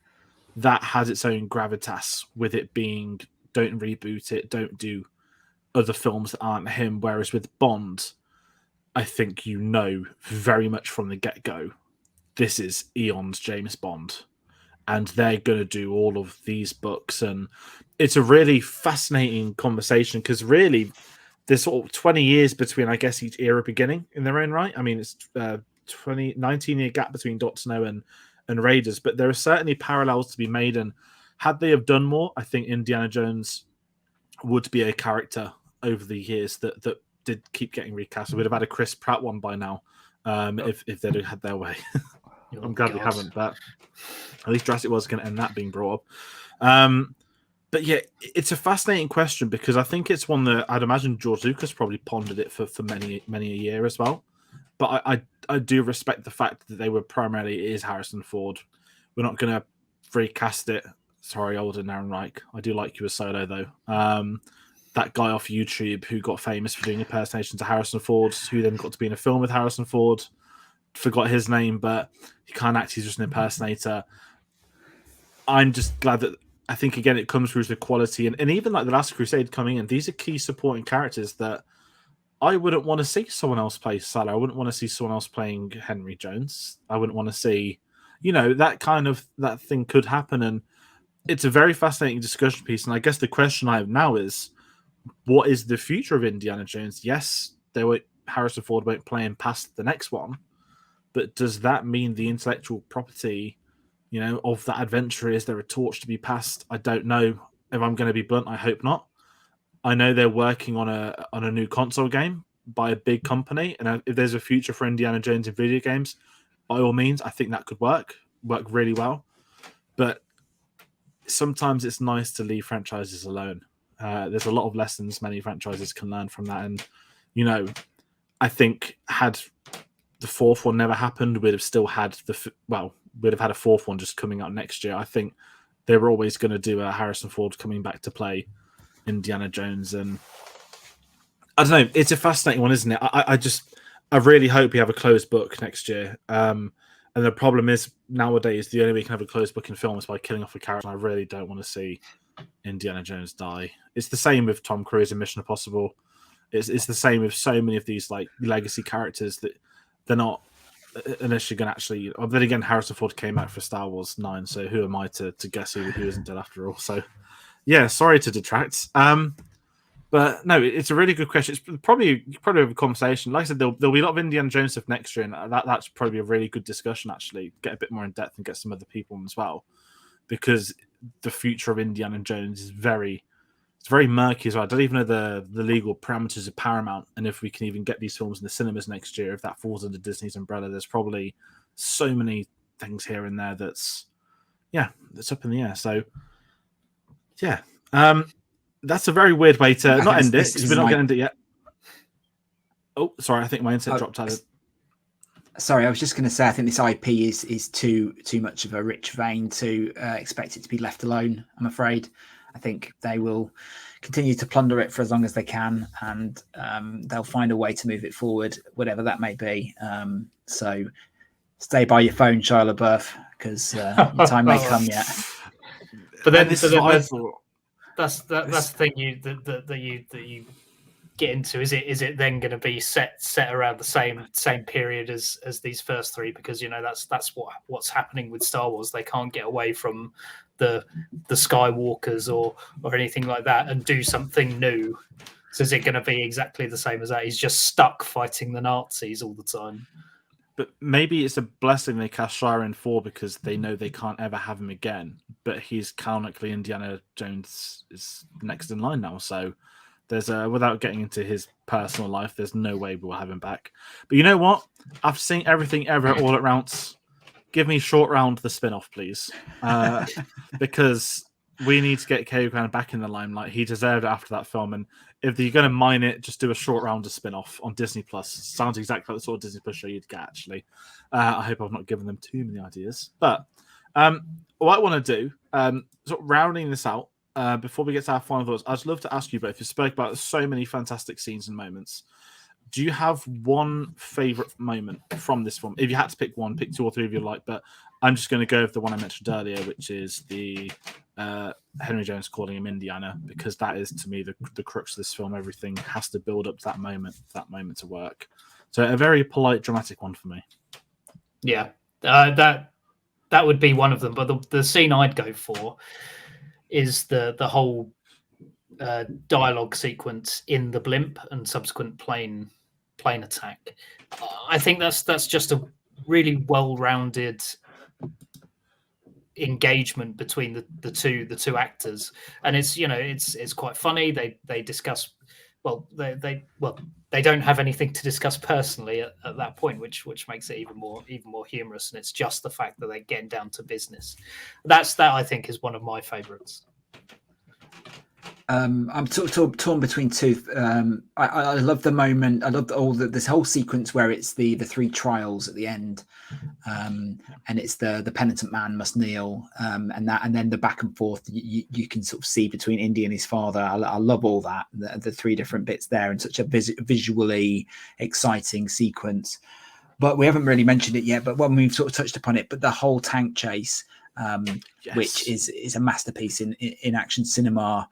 that has its own gravitas with it being, don't reboot it, don't do other films that aren't him. Whereas with Bond, I think very much from the get-go, this is Eon's James Bond, and they're going to do all of these books. And it's a really fascinating conversation because really there's sort of 20 years between, I guess, each era beginning in their own right. I mean, it's 19-year gap between Doctor No and Raiders, but there are certainly parallels to be made. And had they have done more, I think Indiana Jones would be a character over the years that did keep getting recast. We'd have had a Chris Pratt one by now if they'd have had their way. I'm glad we haven't, but at least Jurassic World's going to end that being brought up. But yeah, it's a fascinating question because I think it's one that I'd imagine George Lucas probably pondered it for many a year as well. But I do respect the fact that they were primarily, it is Harrison Ford. We're not going to recast it. Sorry, older Aaron Reich. I do like you as Solo though. That guy off YouTube who got famous for doing impersonations of Harrison Ford, who then got to be in a film with Harrison Ford. Forgot his name, but he can't act. He's just an impersonator. I'm just glad that I think again it comes through the quality and even like the Last Crusade coming in. These are key supporting characters that I wouldn't want to see someone else play Salah. I wouldn't want to see someone else playing Henry Jones. I wouldn't want to see, that thing could happen. And it's a very fascinating discussion piece. And I guess the question I have now is, what is the future of Indiana Jones? Yes, Harrison Ford won't play him past the next one, but does that mean the intellectual property, of that adventure, is there a torch to be passed? I don't know. If I'm going to be blunt, I hope not. I know they're working on a new console game by a big company, and if there's a future for Indiana Jones in video games, by all means, I think that could work really well. But sometimes it's nice to leave franchises alone. There's a lot of lessons many franchises can learn from that, and I think had the fourth one never happened, we'd have still had we'd have had a fourth one just coming out next year. I think they were always going to do a Harrison Ford coming back to play Indiana Jones, and I don't know. It's a fascinating one, isn't it? I really hope we have a closed book next year. And the problem is nowadays the only way you can have a closed book in film is by killing off a character. I really don't want to see Indiana Jones die. It's the same with Tom Cruise in Mission Impossible. It's the same with so many of these like legacy characters that they're not, unless you're going to actually. Then again, Harrison Ford came out for Star Wars 9, so who am I to guess who isn't dead after all? So, yeah, sorry to detract. But no, it's a really good question. It's probably have a conversation. Like I said, there'll be a lot of Indiana Jones stuff next year, and that's probably a really good discussion. Actually, get a bit more in depth and get some other people on as well, because the future of Indiana Jones is very murky as well. I don't even know the legal parameters of Paramount, and if we can even get these films in the cinemas next year, if that falls under Disney's umbrella. There's probably so many things here and there that's up in the air. So yeah, that's a very weird way to not end it, because we're not going to end it yet. Oh, sorry, I think my internet dropped out. Sorry, I was just going to say, I think this IP is too much of a rich vein to expect it to be left alone, I'm afraid. I think they will continue to plunder it for as long as they can, and they'll find a way to move it forward, whatever that may be. So stay by your phone, Shia LaBeouf, because your time may come yet. But then, that's the thing that you get into. Is it then going to be set around the same period as these first three? Because that's what's happening with Star Wars. They can't get away from the Skywalkers or anything like that and do something new So is it going to be exactly the same as that? He's just stuck fighting the Nazis all the time. But maybe it's a blessing they cast Shire in 4 because they know they can't ever have him again. But he's canonically Indiana Jones is next in line now. So there's without getting into his personal life, there's no way we'll have him back. But you know what? After seeing everything ever all at rounds, give me Short Round the spin-off, please. Because we need to get K.O. Grant back in the limelight. He deserved it after that film. And if you're going to mine it, just do a Short Round of spin-off on Disney Plus. Sounds exactly like the sort of Disney Plus show you'd get, actually. I hope I've not given them too many ideas. But what I want to do, sort of rounding this out, before we get to our final thoughts, I'd love to ask you both. You spoke about so many fantastic scenes and moments. Do you have one favorite moment from this film? If you had to pick one, pick 2 or 3 if you like, but I'm just going to go with the one I mentioned earlier, which is the Henry Jones calling him Indiana, because that is, to me, the crux of this film. Everything has to build up to that moment to work. So a very polite, dramatic one for me. Yeah, that would be one of them. But the scene I'd go for is the whole dialogue sequence in the blimp and subsequent plane attack. I think that's just a really well-rounded engagement between the two actors, and it's quite funny. They discuss they don't have anything to discuss personally at that point, which makes it even more humorous. And it's just the fact that they're getting down to business. That I think is one of my favorites. I'm torn between two. I love the moment. I love this whole sequence where it's the 3 trials at the end, and it's the penitent man must kneel, and then the back and forth you can sort of see between Indy and his father. I love all that, the 3 different bits there, and such a visually exciting sequence. But we haven't really mentioned it yet. But when we've sort of touched upon it, but the whole tank chase. Yes. Which is a masterpiece in action cinema,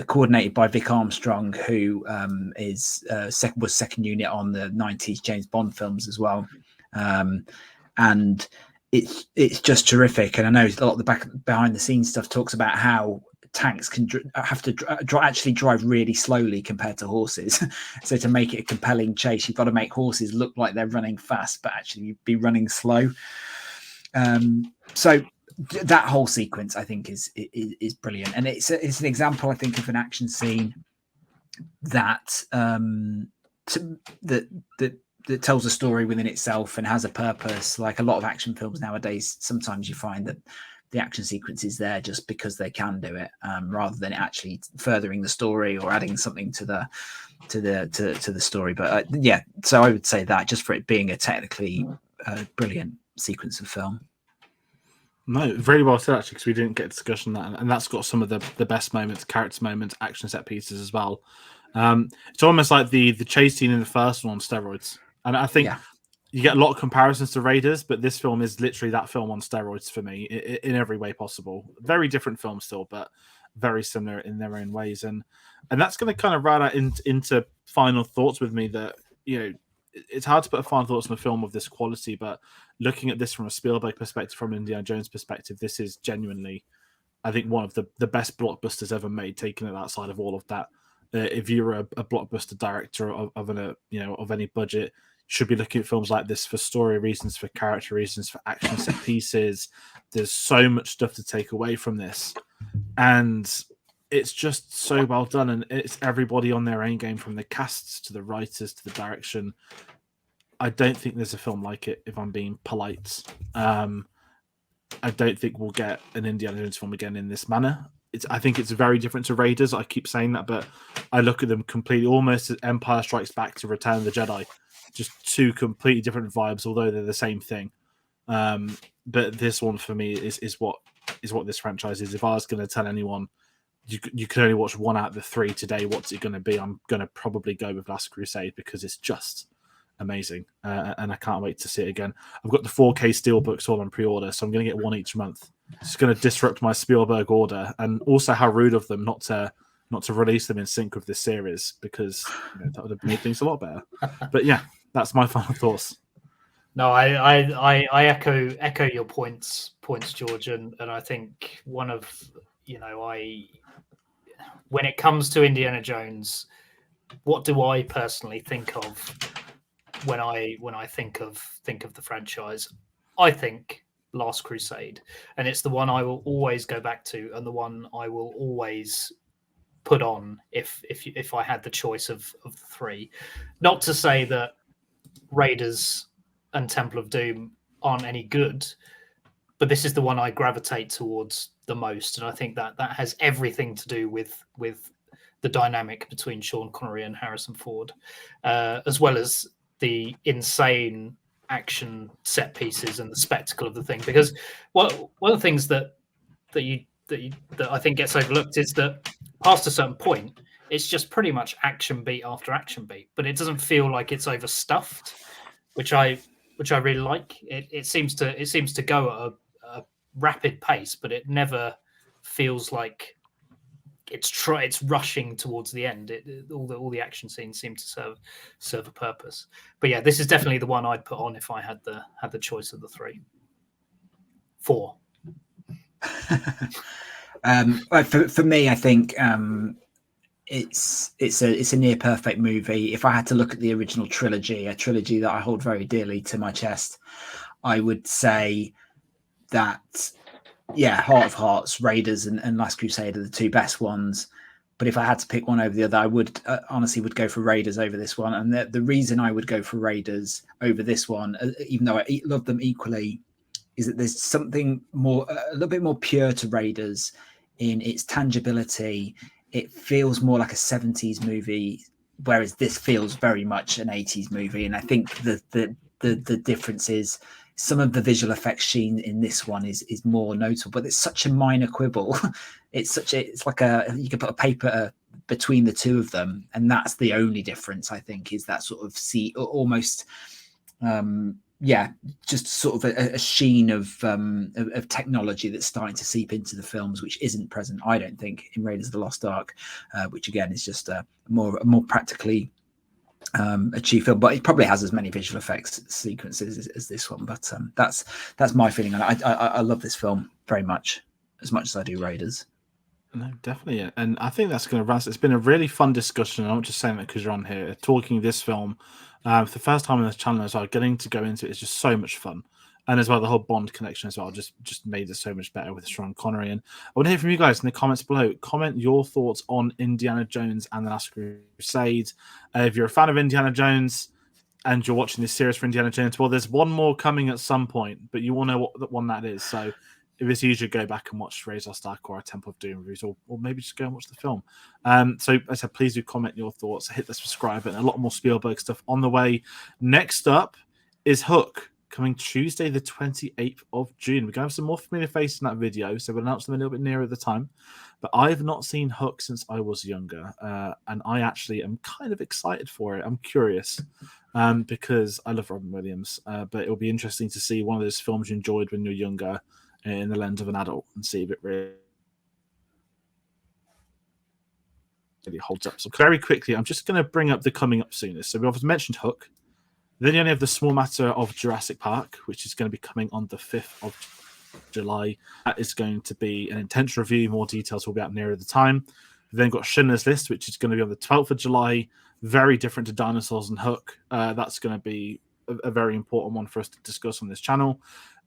coordinated by Vic Armstrong, who was second unit on the 90s James Bond films as well, and it's just terrific. And I know a lot of the behind the scenes stuff talks about how tanks can have to actually drive really slowly compared to horses. So to make it a compelling chase, you've got to make horses look like they're running fast, but actually be running slow. So that whole sequence, I think, is brilliant, and it's an example, I think, of an action scene that that tells a story within itself and has a purpose. Like a lot of action films nowadays, sometimes you find that the action sequence is there just because they can do it, rather than actually furthering the story or adding something to the story. But yeah, so I would say that just for it being a technically brilliant sequence of film. No, very well said, actually, because we didn't get a discussion on that, and that's got some of the best moments, character moments, action set pieces as well. It's almost like the chase scene in the first one on steroids, and I think you get a lot of comparisons to Raiders, but this film is literally that film on steroids for me in every way possible. Very different film still, but very similar in their own ways, and that's going to kind of round out into final thoughts with me. That it's hard to put a final thoughts on a film of this quality, but looking at this from a Spielberg perspective, from an Indiana Jones perspective, this is genuinely, I think, one of the best blockbusters ever made, taking it outside of all of that. If you're a blockbuster director of any budget, you should be looking at films like this for story reasons, for character reasons, for action set pieces. There's so much stuff to take away from this, and it's just so well done, and it's everybody on their own game, from the casts to the writers to the direction. I don't think there's a film like it, if I'm being polite. I don't think we'll get an Indiana Jones film again in this manner. I think it's very different to Raiders. I keep saying that, but I look at them completely, almost as Empire Strikes Back to Return of the Jedi. Just 2 completely different vibes, although they're the same thing. But this one for me is what this franchise is. If I was going to tell anyone, you can only watch 1 out of the 3 today, what's it going to be? I'm going to probably go with Last Crusade, because it's just amazing, and I can't wait to see it again. I've got the 4K Steelbooks all on pre-order, so I'm going to get 1 each month. It's going to disrupt my Spielberg order, and also how rude of them not to release them in sync with this series, because that would have made things a lot better. But yeah, that's my final thoughts. No, I echo your points, George, and I think one of when it comes to Indiana Jones, what do I personally think of when I think of the franchise? I think Last Crusade, and it's the one I will always go back to, and the one I will always put on if I had the choice of the three. Not to say that Raiders and Temple of Doom aren't any good, but this is the one I gravitate towards the most, and I think that has everything to do with the dynamic between Sean Connery and Harrison Ford, as well as the insane action set pieces and the spectacle of the thing. Because one of the things that I think gets overlooked is that past a certain point, it's just pretty much action beat after action beat, but it doesn't feel like it's overstuffed, which I really like. It seems to go at a rapid pace, but it never feels like it's rushing towards the end. All the action scenes seem to serve a purpose. But yeah, this is definitely the one I'd put on if I had the choice of the three. 4. For me, I think it's a near perfect movie. If I had to look at the original trilogy, a trilogy that I hold very dearly to my chest, I would say that, yeah, Heart of Hearts, Raiders, and Last Crusade are the two best ones. But if I had to pick one over the other, I would honestly would go for Raiders over this one. And the reason I would go for Raiders over this one, even though I love them equally, is that there's something more, a little bit more pure to Raiders in its tangibility. It feels more like a 70s movie, whereas this feels very much an 80s movie. And I think the difference is some of the visual effects seen in this one is more notable, but it's such a minor quibble. It's like you could put a paper between the two of them, and that's the only difference, I think, is that sort of almost just sort of a sheen of technology that's starting to seep into the films, which isn't present, I don't think, in Raiders of the Lost Ark, which again is just a more practically achieved film, but it probably has as many visual effects sequences as this one. But that's my feeling on it. I love this film very much as I do Raiders. No, definitely, and I think that's going to run. It's been a really fun discussion. I'm not just saying that because you're on here talking this film for the first time on this channel as well. Getting to go into it is just so much fun, and as well the whole Bond connection as well just made it so much better with Sean Connery. And I want to hear from you guys in the comments below. Comment your thoughts on Indiana Jones and the Last Crusade. If you're a fan of Indiana Jones and you're watching this series for Indiana Jones, well, there's one more coming at some point, but you all know what one that is. So if it's easier, go back and watch Raiders of the Lost Ark or a Temple of Doom reviews, or maybe just go and watch the film. So as I said, please do comment your thoughts, hit the subscribe button. A lot more Spielberg stuff on the way. Next up is Hook, coming Tuesday, the 28th of June. We're going to have some more familiar faces in that video, so we'll announce them a little bit nearer the time. But I've not seen Hook since I was younger, and I actually am kind of excited for it. I'm curious because I love Robin Williams, but it'll be interesting to see one of those films you enjoyed when you're younger in the lens of an adult and see if it really holds up. So very quickly, I'm just going to bring up the coming up soonest. So we obviously mentioned Hook. Then you only have the small matter of Jurassic Park, which is going to be coming on the 5th of July. That is going to be an intense review. More details will be out nearer the time. We've then got Schindler's List, which is going to be on the 12th of July. Very different to Dinosaurs and Hook. That's going to be a very important one for us to discuss on this channel.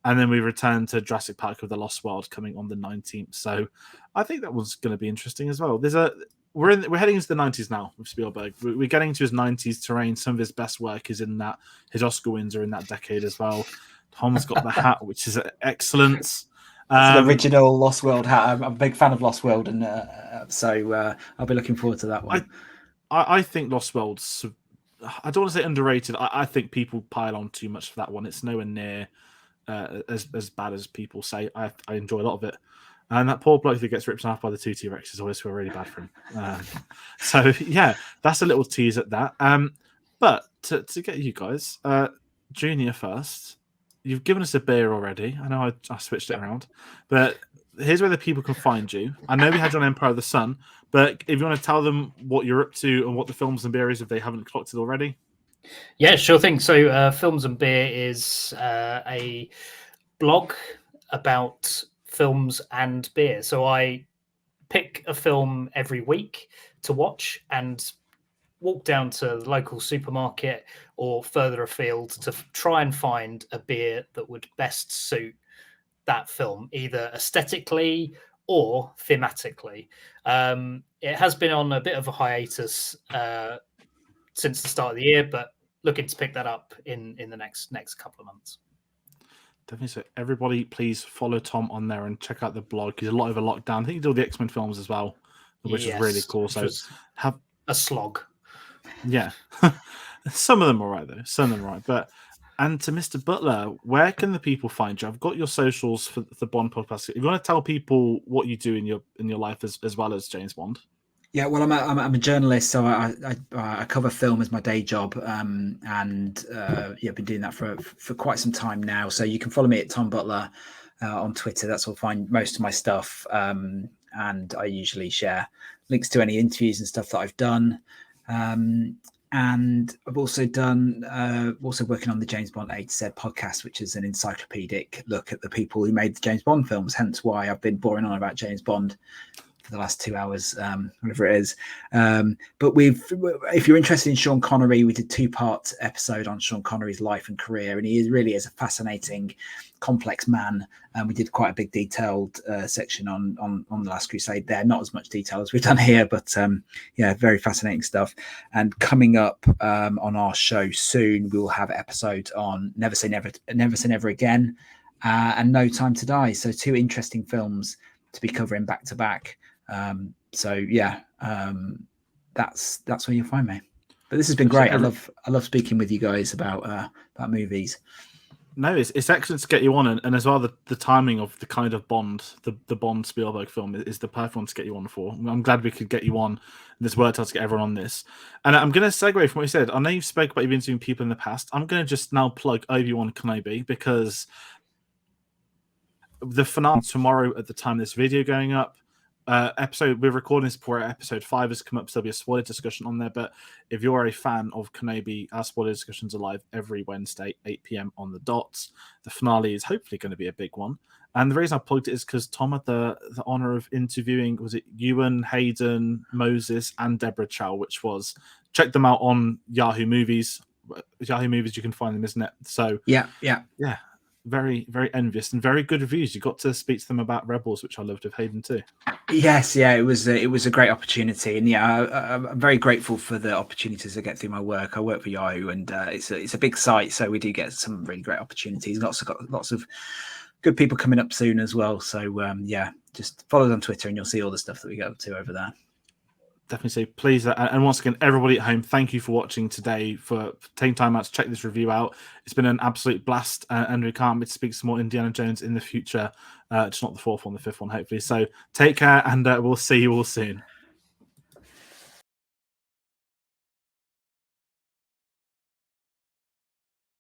And then we return to Jurassic Park of the Lost World coming on the 19th. So I think that was going to be interesting as well. We're heading into the 90s now with Spielberg. We're getting into his 90s terrain. Some of his best work is in that. His Oscar wins are in that decade as well. Tom's got the hat, which is excellent. It's an original Lost World hat. I'm a big fan of Lost World, and so I'll be looking forward to that one. I think Lost World's, I don't want to say underrated. I think people pile on too much for that one. It's nowhere near as bad as people say. I enjoy a lot of it. And that poor bloke that gets ripped off by the two T-Rexes always feel really bad for him. So, yeah, that's a little tease at that. But to get you guys, Junior first, you've given us a beer already. I know I switched it around. But here's where the people can find you. I know we had you on Empire of the Sun, but if you want to tell them what you're up to and what the films and beer is if they haven't clocked it already. Yeah, sure thing. So Films and Beer is a blog about films and beer. So I pick a film every week to watch and walk down to the local supermarket or further afield to try and find a beer that would best suit that film, either aesthetically or thematically. It has been on a bit of a hiatus since the start of the year, but looking to pick that up in the next couple of months. Definitely. So everybody, please follow Tom on there and check out the blog. He's a lot over lockdown. I think he did all the X-Men films as well, which is really cool. So have a slog. Yeah, some of them are right though. Some of them are right. But and to Mr. Butler, where can the people find you? I've got your socials for the Bond podcast. If you want to tell people what you do in your life as well as James Bond. Yeah, well, I'm a journalist, so I cover film as my day job, and I've been doing that for quite some time now. So you can follow me at Tom Butler on Twitter. That's where you'll find most of my stuff, and I usually share links to any interviews and stuff that I've done. And I've also done working on the James Bond A to Z podcast, which is an encyclopedic look at the people who made the James Bond films. Hence why I've been boring on about James Bond for the last 2 hours, whatever it is. But if you're interested in Sean Connery, we did 2-part episode on Sean Connery's life and career, and he really is a fascinating, complex man. And we did quite a big detailed section on the Last Crusade there. Not as much detail as we've done here, but very fascinating stuff. And coming up on our show soon, we will have episodes on Never Say Never Again and No Time to Die. So 2 interesting films to be covering back to back. That's where you'll find me. But this has been great. I love speaking with you guys about movies. No, it's excellent to get you on, and as well the timing of the kind of Bond, the Bond Spielberg film is the perfect one to get you on for. I'm glad we could get you on. This worked out to get everyone on this. And I'm going to segue from what you said. I know you've spoke about you've been interviewing people in the past. I'm going to just now plug Obi-Wan Kenobi, because the finale tomorrow at the time of this video going up. We're recording this before episode 5 has come up, so there'll be a spoiler discussion on there. But if you're a fan of Kenobi, our spoiler discussions are live every Wednesday, 8 p.m. on the dot. The finale is hopefully going to be a big one. And the reason I plugged it is because Tom had the honor of interviewing, was it Ewan, Hayden, Moses, and Deborah Chow, which was, check them out on Yahoo Movies. Yahoo Movies, you can find them, isn't it? So yeah. Very, very envious and very good reviews. You got to speak to them about Rebels, which I loved with Hayden too. Yes, it was a great opportunity, and I'm very grateful for the opportunities I get through my work. I work for Yahoo, and it's a big site, so we do get some really great opportunities. Lots of good people coming up soon as well. So just follow us on Twitter, and you'll see all the stuff that we get up to over there. Definitely say please, and once again, everybody at home, thank you for watching today, for taking time out to check this review out. It's been an absolute blast, and we can't wait to speak some more Indiana Jones in the future. Just not the 4th one, the 5th one, hopefully. So take care, and we'll see you all soon.